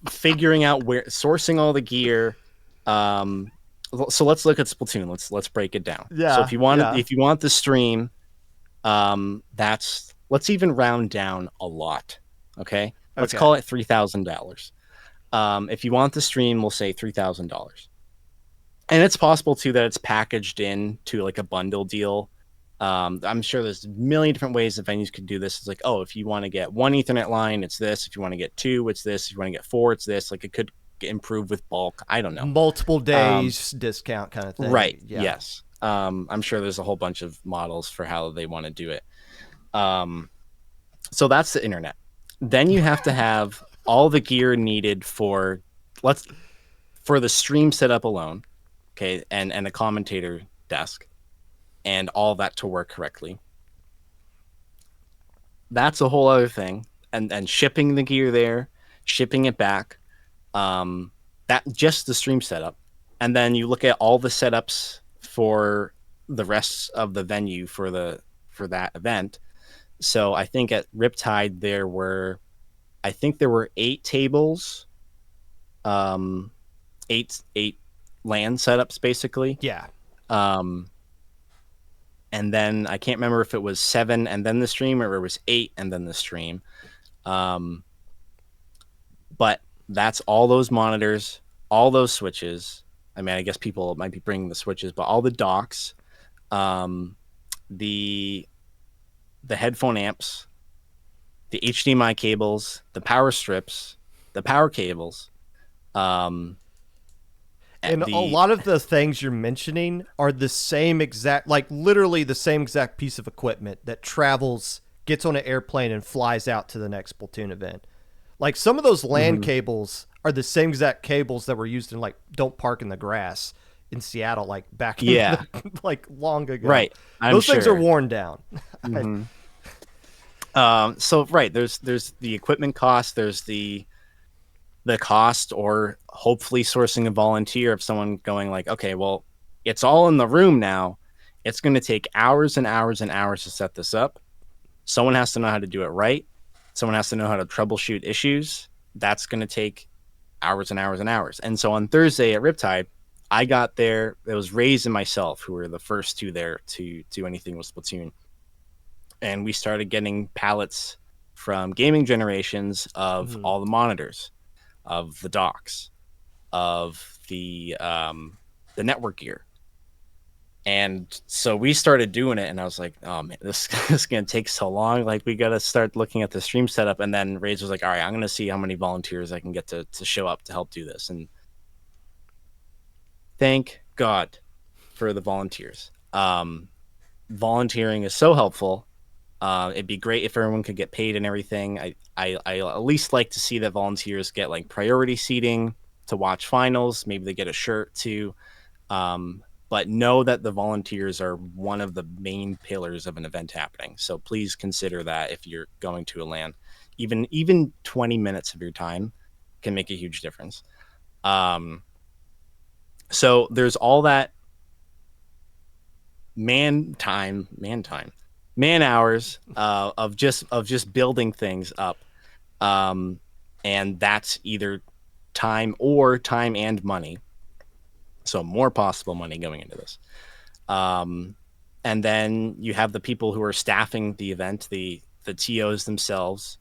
B: Figuring out sourcing all the gear. So let's look at Splatoon. Let's break it down.
A: Yeah.
B: So if you want the stream, let's even round down a lot. Okay. Let's call it $3,000. If you want the stream, we'll say $3,000. And it's possible too that it's packaged in to like a bundle deal. I'm sure there's a million different ways that venues could do this. It's like, oh, if you want to get 1 Ethernet line, it's this. If you want to get 2, it's this. If you want to get 4, it's this. Like, it could improve with bulk. I don't know.
A: Multiple
B: Um,
A: days discount kind of
B: right.
A: thing. Yeah.
B: Yes. I'm sure there's a whole bunch of models for how they want to do it. Um, so that's the internet. Then you have to have all the gear needed let's for the stream setup alone, okay, and a commentator desk, and all that to work correctly. That's a whole other thing. And shipping the gear there, shipping it back, um, that just the stream setup, and then you look at all the setups for the rest of the venue for that event. So I think at Riptide I think there were 8 tables, um, eight LAN setups basically.
A: Yeah.
B: Um, and then I can't remember if it was 7 and then the stream, or it was 8 and then the stream. Um, but that's all those monitors, all those switches. I mean, I guess people might be bringing the switches, but all the docks, um, the headphone amps, the HDMI cables, the power strips, the power cables, um,
A: And a
B: the
A: lot of the things you're mentioning are the same exact, like literally the same exact piece of equipment that travels, gets on an airplane and flies out to the next Splatoon event. Like some of those LAN
B: Mhm.
A: cables are the same exact cables that were used in like Don't Park in the Grass in Seattle, like back in
B: Yeah,
A: like long ago.
B: right. I'm
A: Those things are
B: sure.
A: worn down.
B: Mhm. So right, there's the equipment cost, there's the cost, or hopefully sourcing a volunteer of someone going like, okay, well, it's all in the room now. It's going to take hours and hours and hours to set this up. Someone has to know how to do it right. Someone has to know how to troubleshoot issues. That's going to take hours and hours and hours. And so on Thursday at Riptide, I got there. It was Ray's and myself who were the first two there to do anything with Splatoon. And we started getting pallets from Gaming Generations of
A: Mhm.
B: all the monitors, of the docks, of the network gear. And so we started doing it, and I was like, oh man, this is gonna take so long. Like, we gotta start looking at the stream setup. And then Rage was like, all right, I'm gonna see how many volunteers I can get to show up to help do this. And thank God for the volunteers. Volunteering is so helpful. It'd be great if everyone could get paid and everything. I at least like to see that volunteers get like priority seating to watch finals. Maybe they get a shirt too. But know that the volunteers are one of the main pillars of an event happening. So please consider that if you're going to a LAN. Even 20 minutes of your time can make a huge difference. So there's all that man hours of just building things up, and that's either time and money, so more possible money going into this. And then you have the people who are staffing the event, the TOs themselves,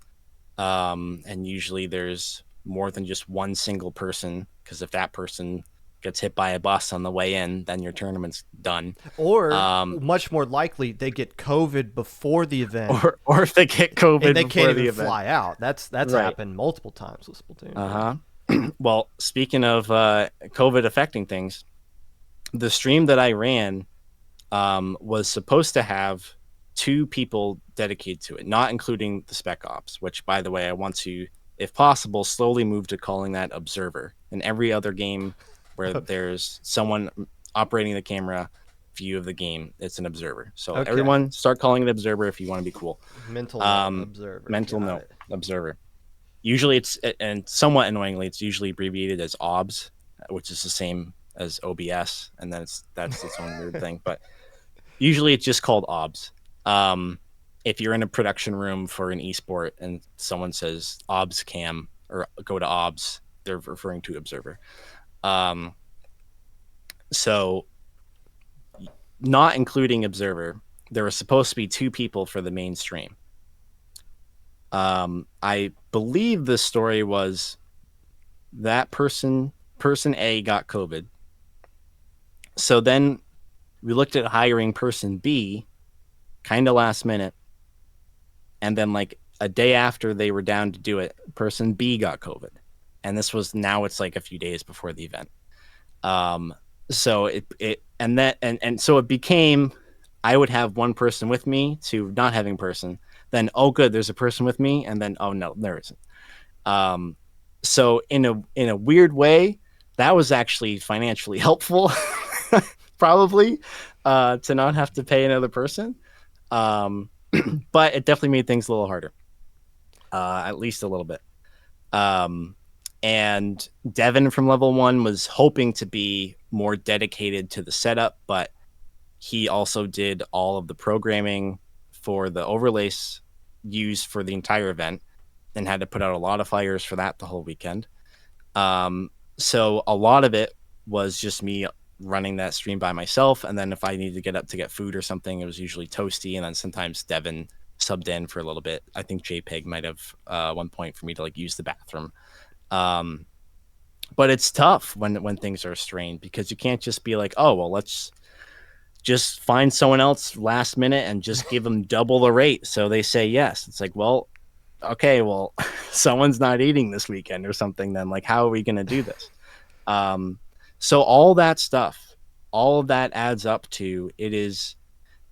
B: and usually there's more than just one single person, because if that person gets hit by a bus on the way in, then your tournament's done.
A: Or much more likely, they get COVID before the event,
B: Or if they get COVID
A: and they
B: before
A: can't
B: the
A: even
B: event.
A: fly out. That's
B: Right.
A: happened multiple times with Splatoon.
B: Well, speaking of COVID affecting things, the stream that I ran was supposed to have 2 people dedicated to it, not including the spec ops, which, by the way, I want to, if possible, slowly move to calling that observer. In every other game where there's someone operating the camera view of the game, it's an observer. So
A: Okay.
B: everyone start calling it observer if you want to be cool.
A: Mental note, observer.
B: Mental
A: Got
B: note,
A: it.
B: observer. Usually it's, and somewhat annoyingly, it's usually abbreviated as OBS, which is the same as OBS, and then that's its own weird thing. But usually it's just called OBS. If you're in a production room for an esport and someone says OBS cam or go to OBS, they're referring to observer. So not including observer, there was supposed to be 2 people for the main stream. I believe the story was that person A got COVID. So then we looked at hiring person B kind of last minute. And then like a day after they were down to do it, person B got COVID. and it's like a few days before the event. Um, so so it became, I would have one person with me to not having person, then, oh, good, there's a person with me, and then, oh no, there isn't. Um, so in a weird way, that was actually financially helpful, probably, to not have to pay another person. Um, but it definitely made things a little harder, at least a little bit. Um, and Devin from level one was hoping to be more dedicated to the setup, but he also did all of the programming for the overlays used for the entire event and had to put out a lot of fires for that the whole weekend. So a lot of it was just me running that stream by myself. And then if I needed to get up to get food or something, it was usually Toasty. And then sometimes Devin subbed in for a little bit. I think JPEG might have one point for me to like use the bathroom. But it's tough when things are strained, because you can't just be like, oh, well, let's just find someone else last minute and just give them double the rate. So they say yes. It's like, well, okay, well, someone's not eating this weekend or something. Then like, how are we going to do this? So all that stuff, all of that adds up to, it is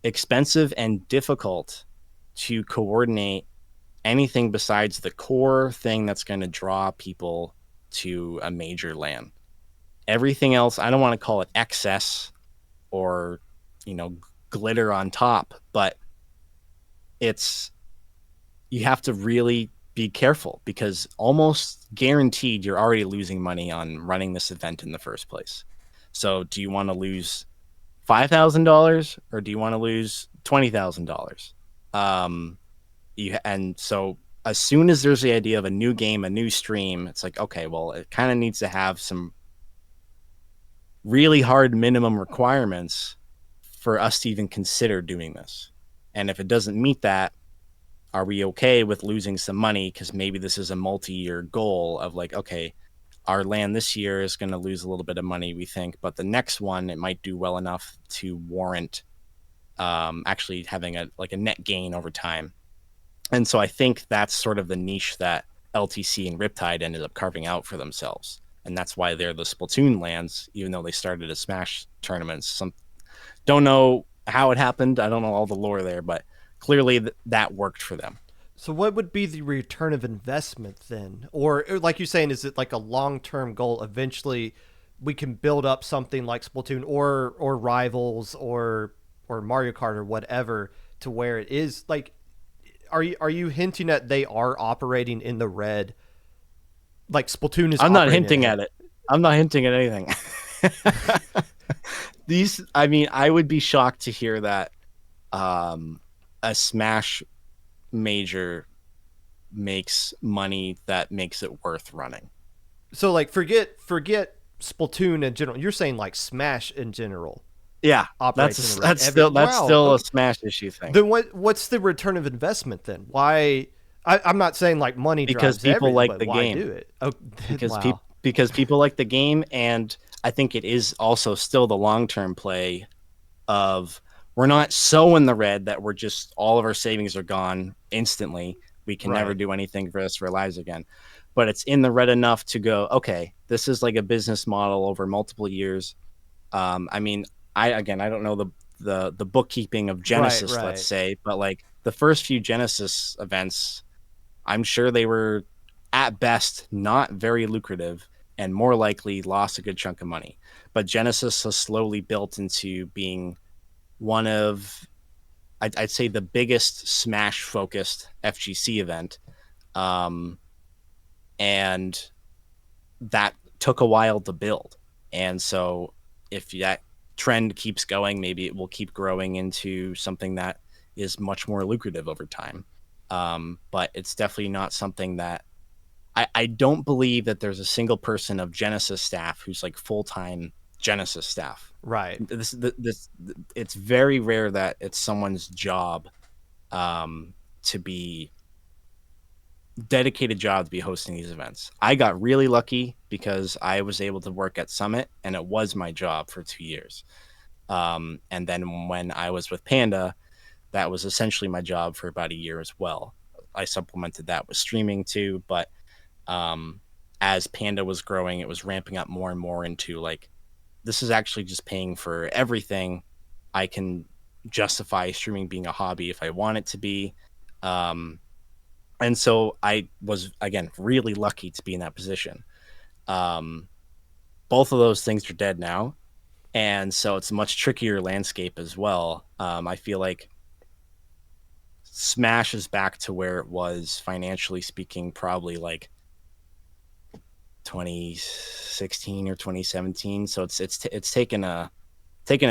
B: expensive and difficult to coordinate anything besides the core thing that's going to draw people to a major LAN. Everything else, I don't want to call it excess or, glitter on top, but you have to really be careful, because almost guaranteed you're already losing money on running this event in the first place. So do you want to lose $5,000 or do you want to lose $20,000? And so as soon as there's the idea of a new game, a new stream, it's like, okay, well, it kind of needs to have some really hard minimum requirements for us to even consider doing this. And if it doesn't meet that, are we okay with losing some money? Because maybe this is a multi-year goal of like, okay, our LAN this year is going to lose a little bit of money, we think, but the next one, it might do well enough to warrant actually having a net gain over time. And so I think that's sort of the niche that LTC and Riptide ended up carving out for themselves. And that's why they're the Splatoon LANs, even though they started as Smash tournaments. Don't know how it happened. I don't know all the lore there, but clearly that worked for them.
A: So what would be the return of investment then? Or like you're saying, is it like a long-term goal? Eventually we can build up something like Splatoon or Rivals or Mario Kart or whatever, to where it is like, are you hinting at they are operating in the red? Like Splatoon is
B: I'm not
A: operating
B: hinting
A: in
B: at it. I'm not hinting at anything. I would be shocked to hear that a Smash major makes money that makes it worth running.
A: So like forget Splatoon in general. You're saying like Smash in general.
B: Yeah, that's still a Smash issue thing.
A: Then what's the return of investment then? Why? I'm not saying like money
B: because
A: drives
B: people
A: everything,
B: like
A: but
B: the
A: why
B: game.
A: do it? Oh,
B: because
A: wow.
B: Because people like the game, and I think it is also still the long-term play of, we're not so in the red that we're just, all of our savings are gone instantly. We can never do anything for us for our lives again. But it's in the red enough to go, okay, this is like a business model over multiple years. I mean, I don't know the bookkeeping of Genesis,
A: Right.
B: let's say, but like the first few Genesis events, I'm sure they were at best not very lucrative and more likely lost a good chunk of money. But Genesis has slowly built into being one of, I'd say, the biggest Smash focused FGC event. And that took a while to build. And so if that trend keeps going, maybe it will keep growing into something that is much more lucrative over time. But it's definitely not something that I don't believe that there's a single person of Genesis staff who's like full-time Genesis staff.
A: Right.
B: It's very rare that it's someone's job to be dedicated job to be hosting these events. I got really lucky because I was able to work at Summit, and it was my job for 2 years. And then when I was with Panda, that was essentially my job for about a year as well. I supplemented that with streaming too, but as Panda was growing, it was ramping up more and more into like, this is actually just paying for everything. I can justify streaming being a hobby if I want it to be. Um, and so I was, again, really lucky to be in that position. Um, both of those things are dead now. And so it's a much trickier landscape as well. I feel like Smash is back to where it was financially speaking, probably like 2016 or 2017. So it's taken a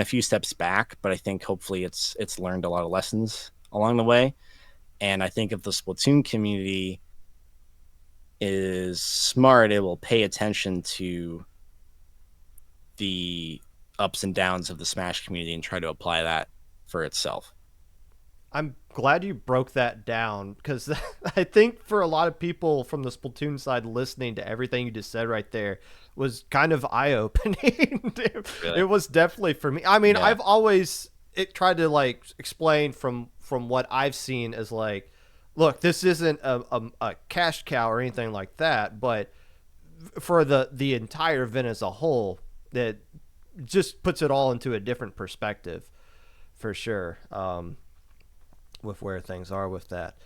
B: few steps back, but I think hopefully it's learned a lot of lessons along the way. And I think if the Splatoon community is smart, it will pay attention to the ups and downs of the Smash community and try to apply that for itself.
A: I'm glad you broke that down because I think for a lot of people from the Splatoon side listening to everything you just said right there was kind of eye opening.
B: Really?
A: It was definitely for me. I mean,
B: Yeah.
A: I've always tried to like explain from what I've seen as like, look, this isn't a cash cow or anything like that, but for the entire event as a whole, that just puts it all into a different perspective for sure. With where things are with that.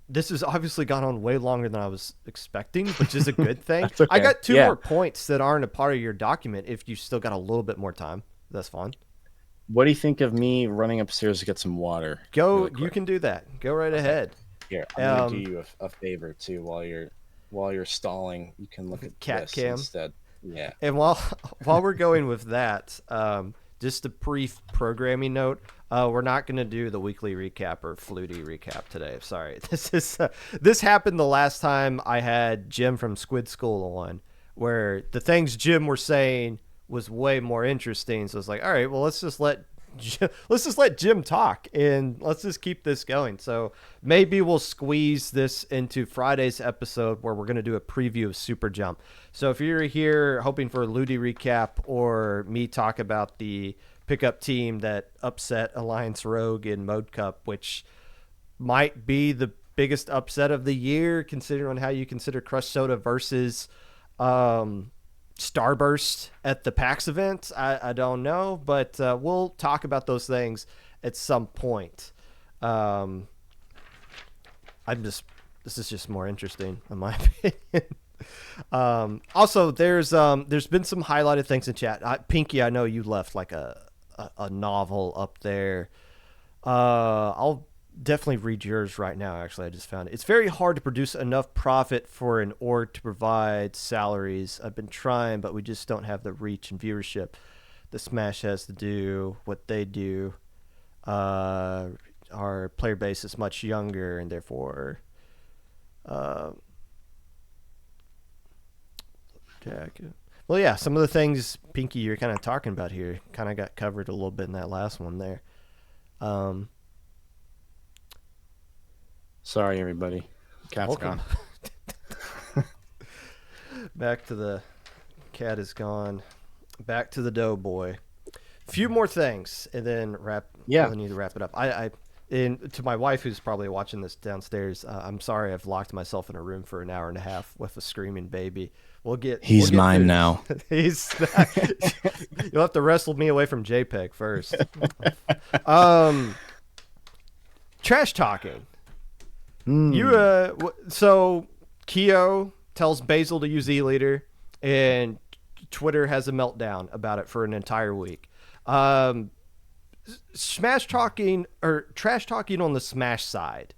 A: This has obviously gone on way longer than I was expecting, which is a good thing.
B: That's okay.
A: I got two
B: Yeah.
A: more points that aren't a part of your document. If you still got a little bit more time, that's fine.
B: What do you think of me running upstairs to get some water?
A: Go.
B: Really
A: You
B: quick?
A: can do that. Go right ahead.
B: Here, I'm gonna do you a favor too while you're stalling. You can look at
A: Cat
B: this
A: cam.
B: instead. Yeah.
A: And while we're going with that, just a brief programming note. We're not going to do the weekly recap or Flutie recap today. Sorry. This happened the last time I had Jim from Squid School on, where the things Jim were saying was way more interesting. So it's like, all right, well, let's just let Jim talk and let's just keep this going. So maybe we'll squeeze this into Friday's episode where we're going to do a preview of Super Jump. So if you're here hoping for a Ludi recap or me talk about the pickup team that upset Alliance Rogue in Mode Cup, which might be the biggest upset of the year, considering how you consider Crush Soda versus Starburst at the PAX event. I don't know, but we'll talk about those things at some point. This is just more interesting in my opinion. Also, there's been some highlighted things in chat. Pinky, I know you left like a novel up there. I'll definitely read yours right now. Actually, I just found it. It's very hard to produce enough profit for an org to provide salaries. I've been trying, but we just don't have the reach and viewership that Smash has to do what they do. Our player base is much younger, and therefore, well, yeah, some of the things, Pinky, you're kind of talking about here kind of got covered a little bit in that last one there.
B: Sorry, everybody. Cat's gone.
A: Back to the cat is gone. Back to the Doeboy. Few more things, and then
B: Yeah.
A: I need to wrap it up. And to my wife, who's probably watching this downstairs, I'm sorry I've locked myself in a room for an hour and a half with a screaming baby.
B: He's mine now.
A: You'll have to wrestle me away from JPEG first. Trash talking. So Keo tells Basil to use E-Leader, and Twitter has a meltdown about it for an entire week. Smash talking or trash talking on the Smash side,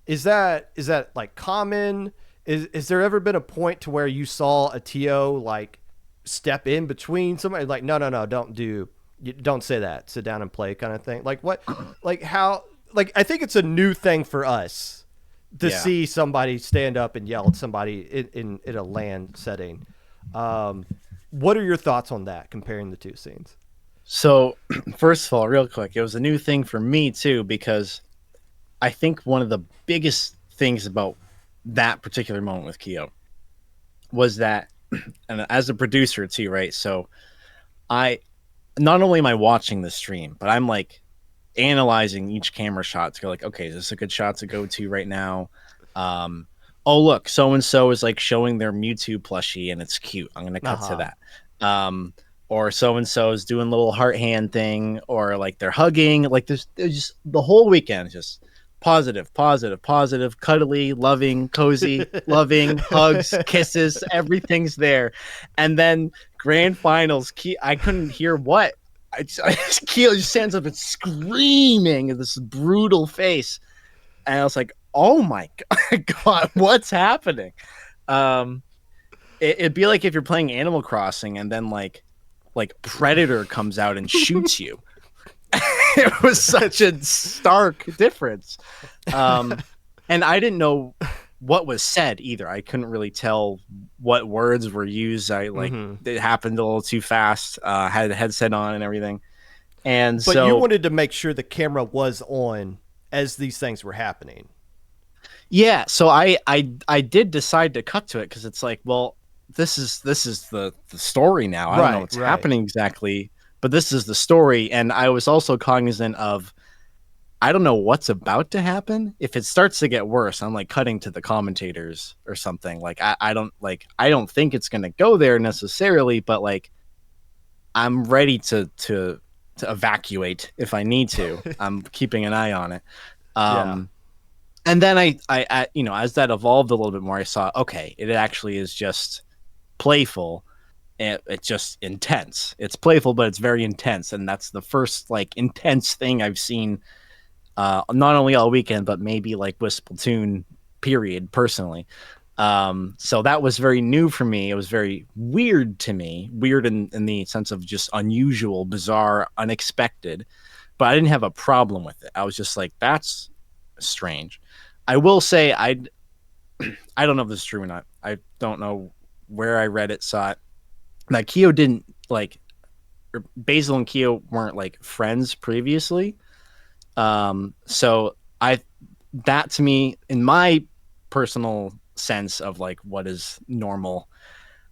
A: is that like common? Is there ever been a point to where you saw a TO like step in between somebody like no don't say that, sit down and play kind of thing? Like what? Like how? Like I think it's a new thing for us to see somebody stand up and yell at somebody in a LAN setting. What are your thoughts on that, comparing the two scenes?
B: So, first of all, real quick, it was a new thing for me too, because I think one of the biggest things about that particular moment with Keo was that, and as a producer too, right? So I, not only am I watching the stream, but I'm like analyzing each camera shot to go like, okay, is this a good shot to go to right now? oh look, so and so is like showing their Mewtwo plushie and it's cute. I'm gonna cut to
A: Uh-huh.
B: that. Or so and so is doing a little heart hand thing, or like they're hugging. Like there's just the whole weekend is just positive, positive, positive, cuddly, loving, cozy, loving, hugs, kisses, everything's there. And then grand finals, I couldn't hear what. Keo just stands up and screaming at this brutal face, and I was like, "Oh my god, what's happening?" Um, it'd be like if you're playing Animal Crossing and then like Predator comes out and shoots you. It was such a stark difference. And I didn't know what was said either. I couldn't really tell what words were used. It happened a little too fast. Had a headset on and everything. And
A: But you
B: so
A: wanted to make sure the camera was on as these things were happening.
B: yeah, so I did decide to cut to it because it's like, well, this is the story now. I don't know what's happening exactly, but this is the story. And I was also cognizant of I don't know what's about to happen. If it starts to get worse, I'm like cutting to the commentators or something. Like I don't think it's gonna go there necessarily, but like I'm ready to evacuate if I need to. I'm keeping an eye on it.
A: Yeah.
B: And then I, you know, as that evolved a little bit more, I saw, okay, it actually is just playful. It's just intense. It's playful, but it's very intense. And that's the first like intense thing I've seen, not only all weekend, but maybe like with Splatoon period personally. So that was very new for me. It was very weird to me, weird in the sense of just unusual, bizarre, unexpected, but I didn't have a problem with it. I was just like, that's strange. I will say I don't know if this is true or not. I don't know where I read it, saw it. That Keo didn't like, or Basil and Keo weren't like friends previously. So I that to me, in my personal sense of like what is normal,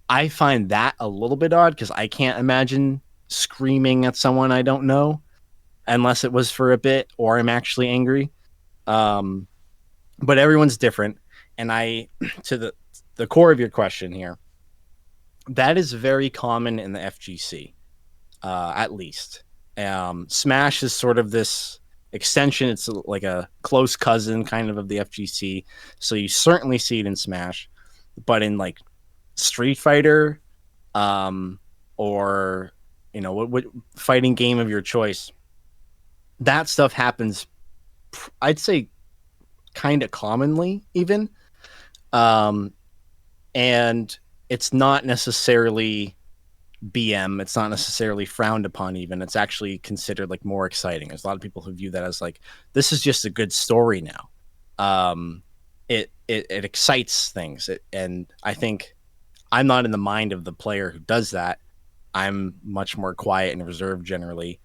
B: I find that a little bit odd because I can't imagine screaming at someone I don't know unless it was for a bit or I'm actually angry. Um, but everyone's different, and I to the core of your question here, that is very common in the FGC, at least. Smash is sort of this extension. It's like a close cousin kind of the FGC, so you certainly see it in Smash, but in like Street Fighter, or you know what fighting game of your choice, that stuff happens. I'd say kind of commonly even, um, and it's not necessarily BM. It's not necessarily frowned upon. Even it's actually considered like more exciting. There's a lot of people who view that as like this is just a good story now. It excites things, and I think I'm not in the mind of the player who does that. I'm much more quiet and reserved generally.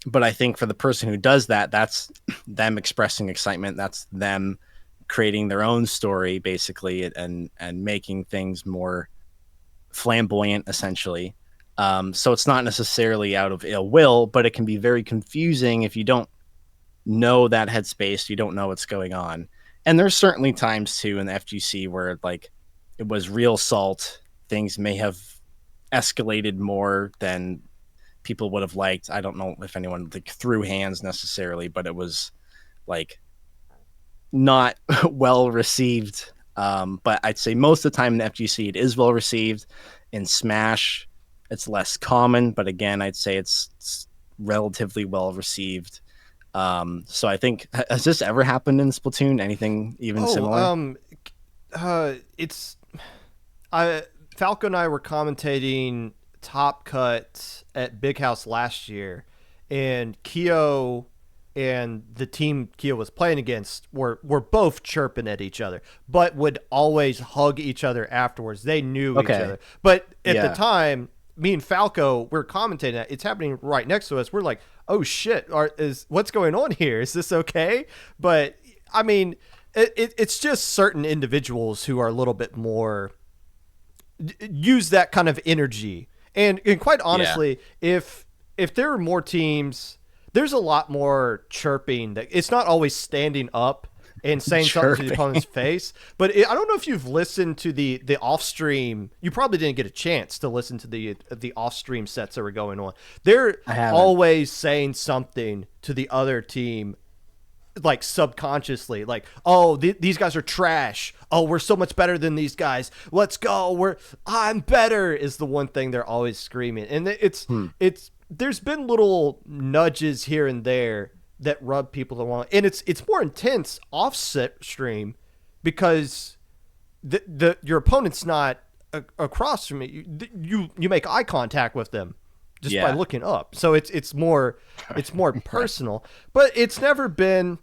B: But I think for the person who does that, that's them expressing excitement. That's them creating their own story, basically, and making things more flamboyant, essentially. So it's not necessarily out of ill will, but it can be very confusing if you don't know that headspace, you don't know what's going on. And there's certainly times too in the FGC where like it was real salt. Things may have escalated more than people would have liked. I don't know if anyone like threw hands necessarily, but it was like not well received. But I'd say most of the time in the FGC it is well received. In Smash, it's less common, but again, I'd say it's relatively well received. So I think has this ever happened in Splatoon? Anything even similar?
A: It's I Falco and I were commentating Top Cut at Big House last year, and Keo and the team Keo was playing against were both chirping at each other, but would always hug each other afterwards. They knew each other, but at the time, me and Falco we're commentating that it's happening right next to us. We're like, oh shit, is what's going on here? Is this okay? But I mean, it's just certain individuals who are a little bit more use that kind of energy. And quite honestly, if there are more teams, there's a lot more chirping that it's not always standing up and saying something to the opponent's face. But I don't know if you've listened to the off stream. You probably didn't get a chance to listen to the off stream sets that were going on. They're always saying something to the other team, like subconsciously, like, oh, these guys are trash. Oh, we're so much better than these guys. Let's go. I'm better is the one thing they're always screaming. And it's there's been little nudges here and there that rub people the wrong. And it's more intense offset stream because your opponent's not across from you. You make eye contact with them just by looking up. So it's more personal, but it's never been.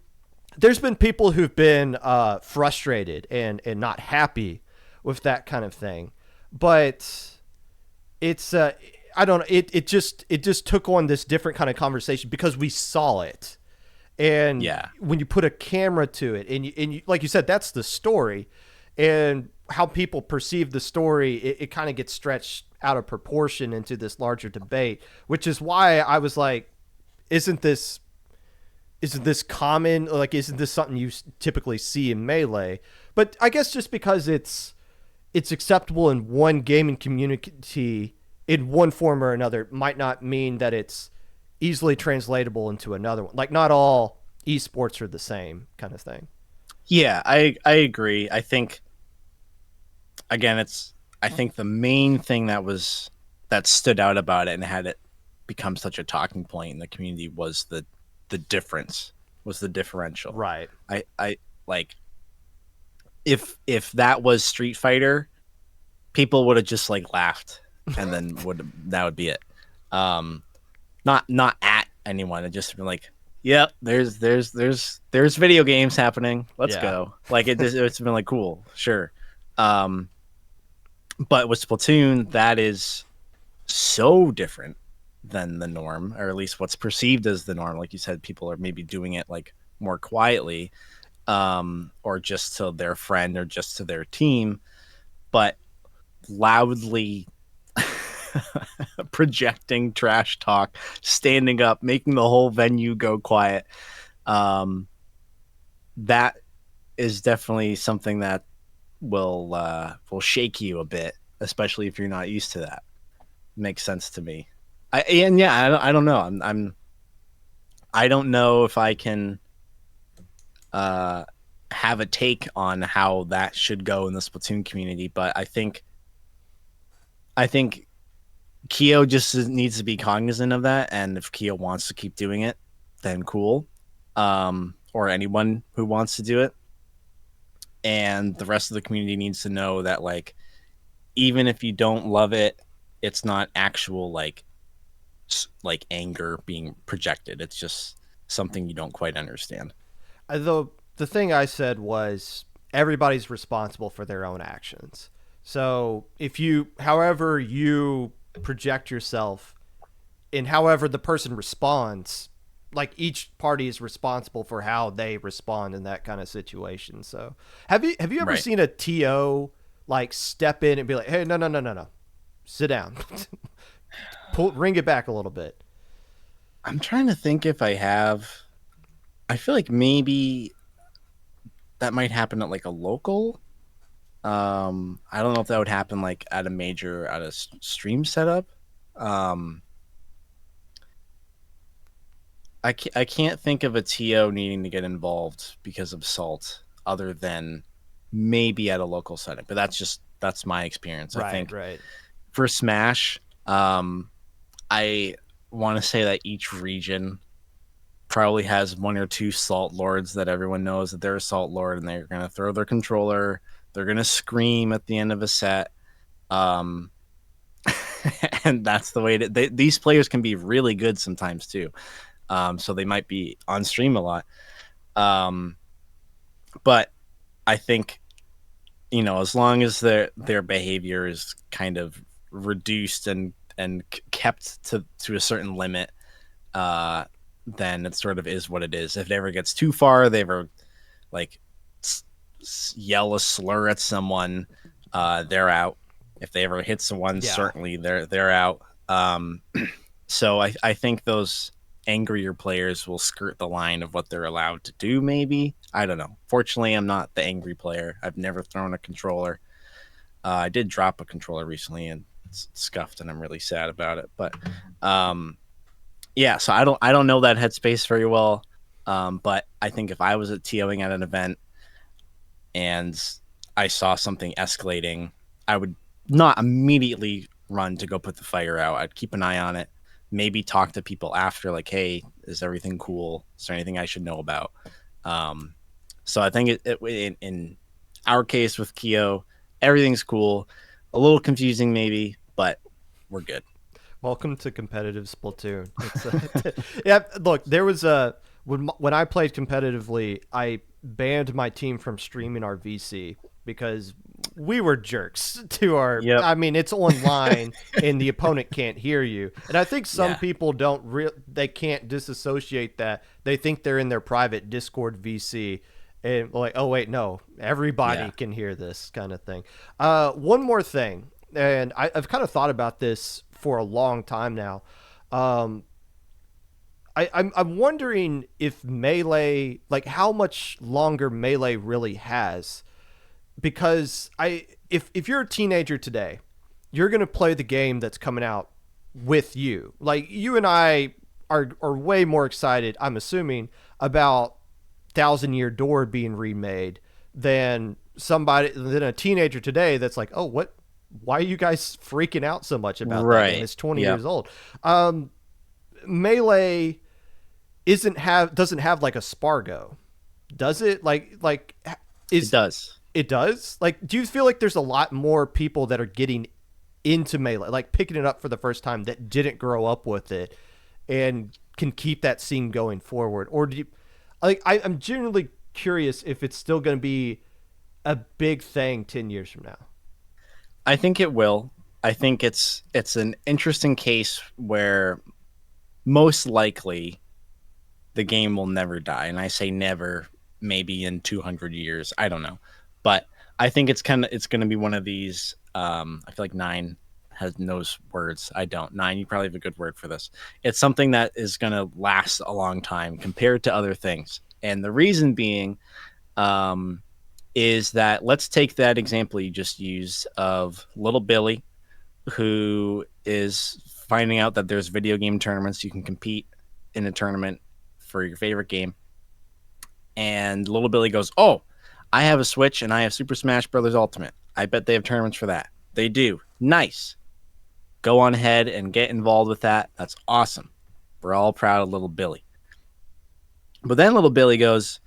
A: There's been people who've been frustrated and not happy with that kind of thing, but it's I don't know. It just took on this different kind of conversation because we saw it, and when you put a camera to it, and you like you said, that's the story, and how people perceive the story, it kind of gets stretched out of proportion into this larger debate, which is why I was like, isn't this common? Like, isn't this something you typically see in Melee? But I guess just because it's acceptable in one gaming community in one form or another might not mean that it's easily translatable into another one. Like, not all esports are the same kind of thing.
B: Yeah, I agree. I think, again, I think the main thing that stood out about it and had it become such a talking point in the community was the difference, was the differential.
A: Right.
B: I like, if that was Street Fighter, people would have just like laughed and then that would be it. Not at anyone, and just been like, yep, there's video games happening. Let's go. Like, it's been like, cool, sure. But with Splatoon, that is so different than the norm, or at least what's perceived as the norm. Like you said, people are maybe doing it like more quietly, or just to their friend or just to their team, but loudly projecting trash talk, standing up, making the whole venue go quiet. That is definitely something that will shake you a bit, especially if you're not used to that. Makes sense to me. I don't know. I don't know if I can have a take on how that should go in the Splatoon community, but I think Kyo just needs to be cognizant of that, and if Kyo wants to keep doing it, then cool. Or anyone who wants to do it. And the rest of the community needs to know that, like, even if you don't love it, it's not actual like anger being projected. It's just something you don't quite understand.
A: The thing I said was everybody's responsible for their own actions. So however you project yourself and however the person responds, like, each party is responsible for how they respond in that kind of situation. So have you ever seen a TO like step in and be like, hey, no, sit down, ring it back a little bit?
B: I'm trying to think if I have. I feel like maybe that might happen at like a local. I don't know if that would happen like at a stream setup. I can't think of a TO needing to get involved because of salt, other than maybe at a local setting. But that's my experience. I think for Smash, I want to say that each region probably has one or two salt lords that everyone knows that they're a salt lord, and they're going to throw their controller. They're going to scream at the end of a set. And that's the way these players can be really good sometimes too. So they might be on stream a lot. But I think, as long as their behavior is kind of reduced and kept to a certain limit, then it sort of is what it is. If it ever gets too far, they ever like yell a slur at someone, they're out. If they ever hit someone, certainly they're out. So I think those angrier players will skirt the line of what they're allowed to do. Maybe, I don't know. Fortunately, I'm not the angry player. I've never thrown a controller. I did drop a controller recently and it's scuffed, and I'm really sad about it. But yeah, so I don't know that headspace very well. But I think if I was at TOing at an event and I saw something escalating, I would not immediately run to go put the fire out. I'd keep an eye on it, maybe talk to people after, like, hey, is everything cool? Is there anything I should know about? Um, so I think in our case with Kyo, everything's cool. A little confusing maybe, but we're good.
A: Welcome to competitive Splatoon. Yeah, look, there was a when I played competitively, I banned my team from streaming our VC because we were jerks to our.
B: Yep.
A: I mean, it's online and the opponent can't hear you, and I think some
B: Yeah.
A: people they can't disassociate that. They think they're in their private Discord VC. And like, oh wait, no, everybody
B: Yeah.
A: can hear this kind of thing. One more thing, and I've kind of thought about this for a long time now. Um, I'm wondering if Melee, like how much longer Melee really has, because if you're a teenager today, you're gonna play the game that's coming out with you. Like you and I are way more excited, I'm assuming, about Thousand Year Door being remade than a teenager today that's like, oh, what? Why are you guys freaking out so much about that game?
B: Right.
A: It's 20
B: Yep.
A: years old. Melee doesn't have like a Spargo, does it? Like
B: It
A: is
B: does.
A: it does? Like, do you feel like there's a lot more people that are getting into Melee, like picking it up for the first time that didn't grow up with it and can keep that scene going forward? Or do you like I'm genuinely curious if it's still going to be a big thing 10 years from now.
B: I think it will. I think it's an interesting case where most likely the game will never die. And I say never, maybe in 200 years. I don't know. But I think it's going to be one of these. I feel like Nine has knows words. I don't. Nine, you probably have a good word for this. It's something that is going to last a long time compared to other things. And the reason being is that let's take that example you just used of little Billy, who is finding out that there's video game tournaments. You can compete in a tournament for your favorite game. And little Billy goes, oh, I have a Switch and I have Super Smash Brothers Ultimate. I bet they have tournaments for that. They do. Nice. Go on ahead and get involved with that. That's awesome. We're all proud of little Billy. But then little Billy goes,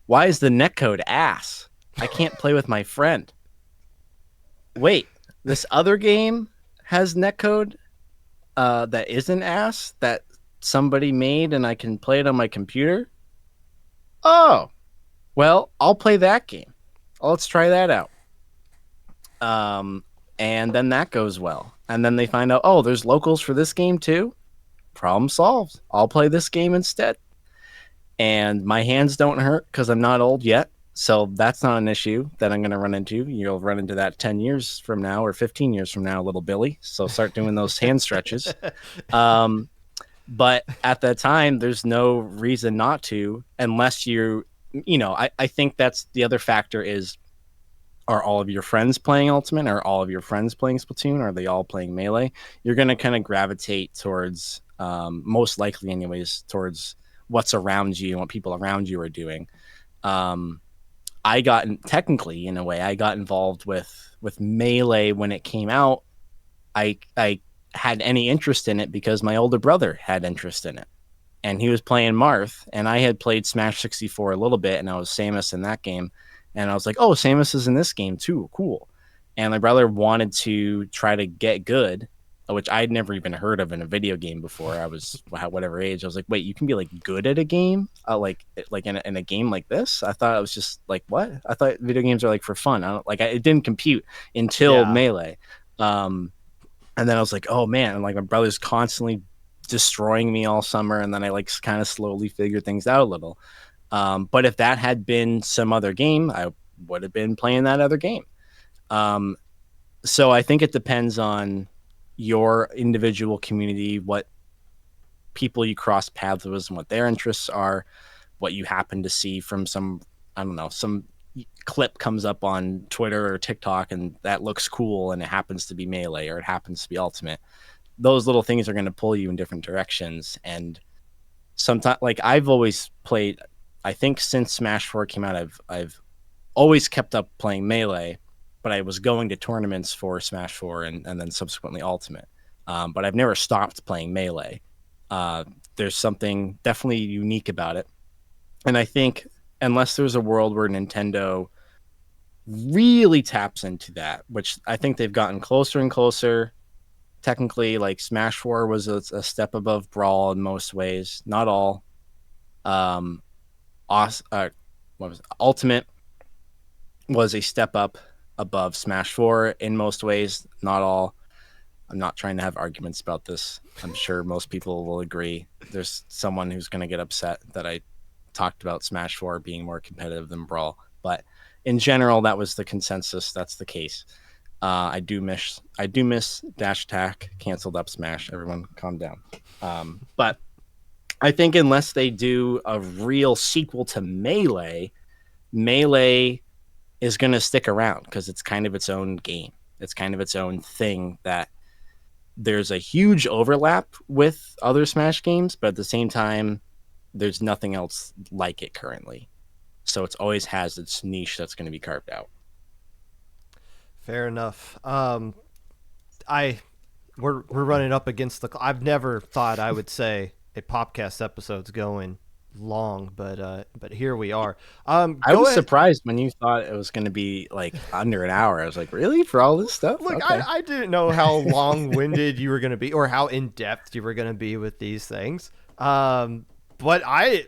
B: why is the netcode ass? I can't play with my friend. Wait, this other game has netcode that isn't ass that somebody made and I can play it on my computer? Oh, well, I'll play that game. Let's try that out. And then that goes well. And then they find out, oh, there's locals for this game too? Problem solved. I'll play this game instead. And my hands don't hurt because I'm not old yet. So that's not an issue that I'm going to run into. You'll run into that 10 years from now or 15 years from now, little Billy. So start doing those hand stretches. But at that time, there's no reason not to, unless I think that's the other factor is, are all of your friends playing Ultimate? Are all of your friends playing Splatoon? Are they all playing Melee? You're going to kind of gravitate towards, most likely anyways, towards what's around you and what people around you are doing. I got technically, in a way, I got involved with Melee when it came out. I had any interest in it because my older brother had interest in it, and he was playing Marth, and I had played Smash 64 a little bit, and I was Samus in that game, and I was like, oh, Samus is in this game too, cool. And my brother wanted to try to get good, which I'd never even heard of in a video game before. I was whatever age. I was like, wait, you can be like good at a game, like in a game like this? I thought it was just like, what? I thought video games are like for fun. It didn't compute until Melee. And then I was like, oh man, and like my brother's constantly destroying me all summer, and then I like kind of slowly figured things out a little. But if that had been some other game, I would have been playing that other game. So I think it depends on your individual community, what people you cross paths with and what their interests are, what you happen to see from some, I don't know, some clip comes up on Twitter or TikTok and that looks cool and it happens to be Melee or it happens to be Ultimate. Those little things are going to pull you in different directions. And sometimes, like, I've always played, I think since Smash 4 came out, I've always kept up playing Melee, but I was going to tournaments for Smash 4 and then subsequently Ultimate. But I've never stopped playing Melee. There's something definitely unique about it. And I think unless there's a world where Nintendo really taps into that, which I think they've gotten closer and closer. Technically, like Smash 4 was a step above Brawl in most ways, not all. What was it? Ultimate was a step up above Smash 4 in most ways, not all. I'm not trying to have arguments about this. I'm sure most people will agree. There's someone who's going to get upset that I talked about Smash 4 being more competitive than Brawl, but in general, that was the consensus. That's the case. I do miss Dash Attack, canceled up Smash. Everyone, calm down. But I think unless they do a real sequel to Melee, Melee is going to stick around because it's kind of its own game. It's kind of its own thing that there's a huge overlap with other Smash games, but at the same time, there's nothing else like it currently. So it's always has its niche that's going to be carved out.
A: Fair enough. We're running up against the. I've never thought I would say a Popcast episode's going long, but here we are.
B: I was surprised when you thought it was going to be like under an hour. I was like, really, for all this stuff?
A: Look,
B: okay.
A: I didn't know how long-winded you were going to be, or how in-depth you were going to be with these things. But I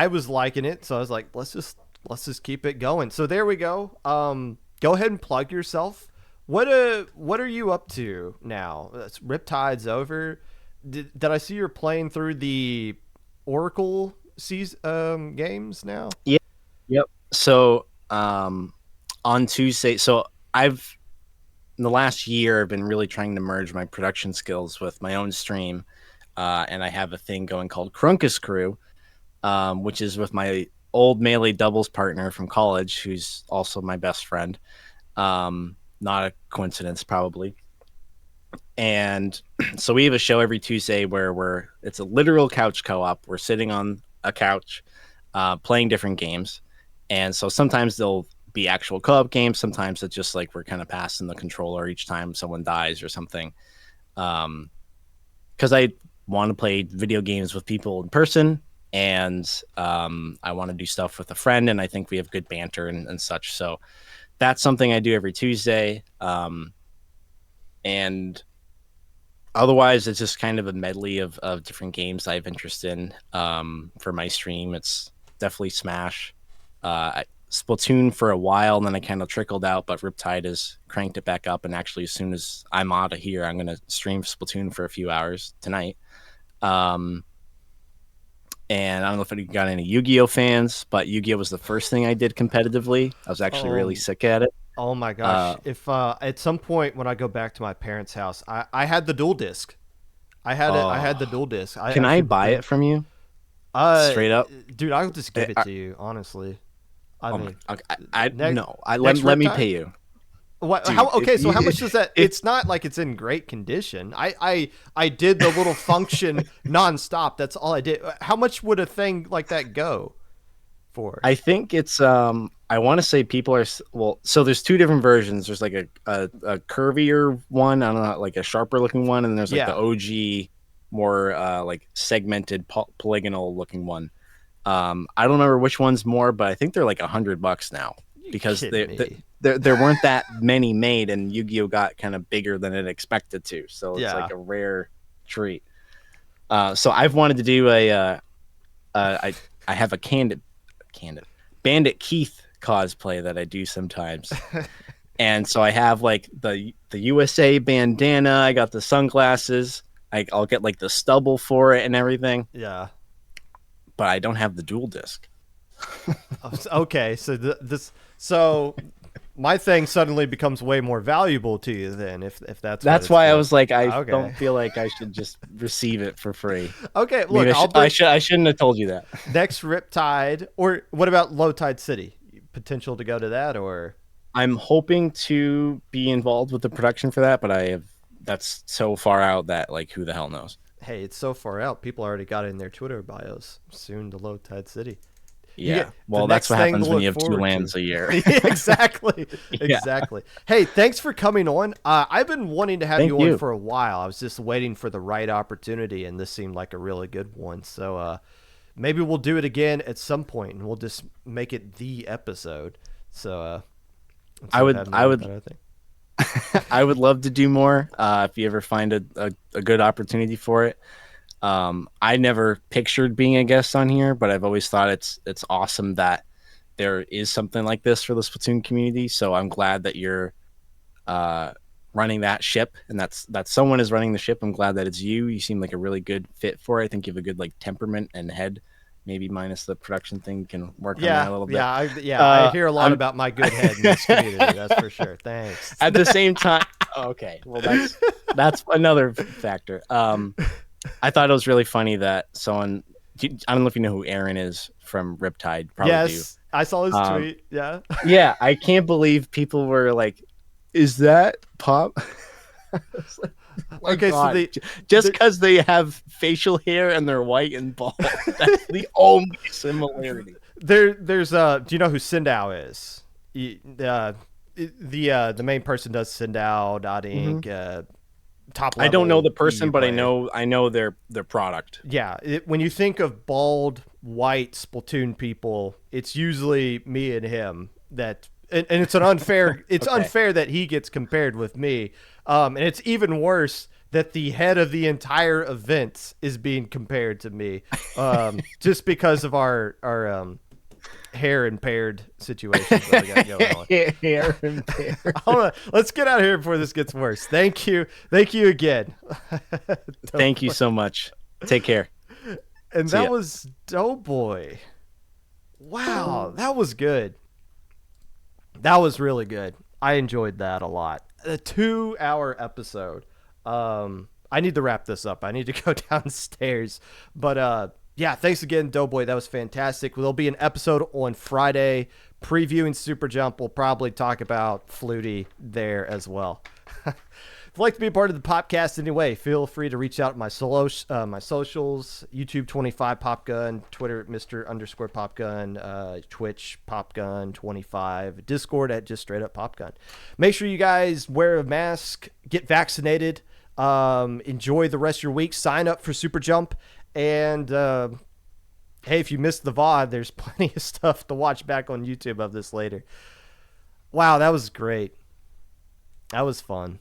A: was liking it, so I was like, let's just keep it going. So there we go. Go ahead and plug yourself. What are you up to now? Riptide's over. Did I see you're playing through the Oracle games now?
B: Yeah. Yep. So on Tuesday, so I've in the last year I've been really trying to merge my production skills with my own stream, and I have a thing going called Crunkus Crew, which is with my old Melee doubles partner from college, who's also my best friend. Not a coincidence, probably. And so we have a show every Tuesday where it's a literal couch co-op. We're sitting on a couch, playing different games. And so sometimes they'll be actual co-op games. Sometimes it's just like we're kind of passing the controller each time someone dies or something. Because I want to play video games with people in person, and I want to do stuff with a friend, and I think we have good banter and such. So that's something I do every Tuesday. And otherwise, it's just kind of a medley of different games I have interest in. For my stream, it's definitely Smash. Splatoon for a while, and then I kind of trickled out, but Riptide has cranked it back up. And actually, as soon as I'm out of here, I'm going to stream Splatoon for a few hours tonight. And I don't know if you got any Yu-Gi-Oh fans, but Yu-Gi-Oh was the first thing I did competitively. I was actually really sick at it.
A: Oh my gosh. If at some point when I go back to my parents' house, I had the dual disc. I had the dual disc.
B: Can I buy it from you? Straight up?
A: Dude, I'll just give it to you, honestly.
B: Let me pay you.
A: What?
B: Dude,
A: so how much is that? It's not like it's in great condition. I did the little function nonstop. That's all I did. How much would a thing like that go for?
B: I think it's I want to say people are so there's two different versions. There's like a curvier one, I don't know, like a sharper looking one, and there's like the OG more like segmented polygonal looking one. I don't remember which one's more, but I think they're like $100 now because there weren't that many made, and Yu-Gi-Oh got kind of bigger than it expected to, so it's like a rare treat. So I've wanted to do I have a Bandit Keith cosplay that I do sometimes. And so I have like the USA bandana, I got the sunglasses, I'll get like the stubble for it and everything.
A: Yeah.
B: But I don't have the dual disc.
A: Okay, so so my thing suddenly becomes way more valuable to you then, if that's what
B: That's
A: it's
B: why I
A: for.
B: was like, I
A: Okay.
B: don't feel like I should just receive it for free.
A: Okay, look,
B: Maybe
A: I'll bring
B: I shouldn't have told you that.
A: next Riptide, or what about Low Tide City? Potential to go to that, or
B: I'm hoping to be involved with the production for that, but that's so far out that like who the hell knows.
A: hey, it's so far out. People already got it in their Twitter bios. Soon to Low Tide City. You
B: Yeah.
A: get the
B: Well, that's
A: next
B: what
A: thing to
B: happens when
A: look
B: you have 2
A: forward
B: lands
A: to.
B: a year.
A: Exactly.
B: Yeah.
A: Exactly. Hey, thanks for coming on. I've been wanting to have
B: Thank
A: you on
B: you.
A: for a while. I was just waiting for the right opportunity, and this seemed like a really good one. So maybe we'll do it again at some point, and we'll just make it the episode. So instead of having
B: I would
A: that other thing.
B: I would love to do more if you ever find a good opportunity for it. I never pictured being a guest on here, but I've always thought it's awesome that there is something like this for the Splatoon community. So I'm glad that you're running that ship, and that someone is running the ship. I'm glad that it's you. You seem like a really good fit for it. I think you have a good like temperament and head. Maybe minus the production thing, can work on that
A: Yeah,
B: a little bit.
A: I hear a lot about my good head in this community. That's for sure. Thanks.
B: At the same time, okay, well that's another factor. I thought it was really funny that someone, I don't know if you know who Aaron is from Riptide. Probably
A: Yes, I saw his
B: do.
A: tweet. Yeah.
B: Yeah, I can't believe people were like, "Is that Pop?"
A: Okay,
B: God.
A: so
B: just because they have facial hair and they're white and bald, that's the only similarity.
A: there's do you know who Sindao is? The main person does Sindao, Inc. Top level.
B: I don't know the person,
A: EU
B: but
A: player.
B: I know their product.
A: Yeah, when you think of bald white Splatoon people, it's usually me and him that, and it's an unfair. It's
B: Okay.
A: unfair that he gets compared with me, and it's even worse that the head of the entire event is being compared to me, just because of our hair impaired situations that we got going on.
B: Hair impaired.
A: Hold on. Let's get out of here before this gets worse. Thank you again.
B: Thank you so much. Take care.
A: And
B: See
A: that
B: ya.
A: was Doeboy. Wow, that was good. That was really good. I enjoyed that a lot. A 2-hour episode. I need to wrap this up. I need to go downstairs. But yeah, thanks again, Doughboy. That was fantastic. There'll be an episode on Friday previewing Super Jump. We'll probably talk about Flutie there as well. If you'd like to be a part of the Popcast anyway, feel free to reach out at my socials, YouTube 25 Popgun, Twitter at Mr_Popgun, Twitch Popgun25, Discord at just straight up Popgun. Make sure you guys wear a mask, get vaccinated, enjoy the rest of your week, sign up for Super Jump, and hey, if you missed the VOD, there's plenty of stuff to watch back on YouTube of this later. Wow, that was great. That was fun.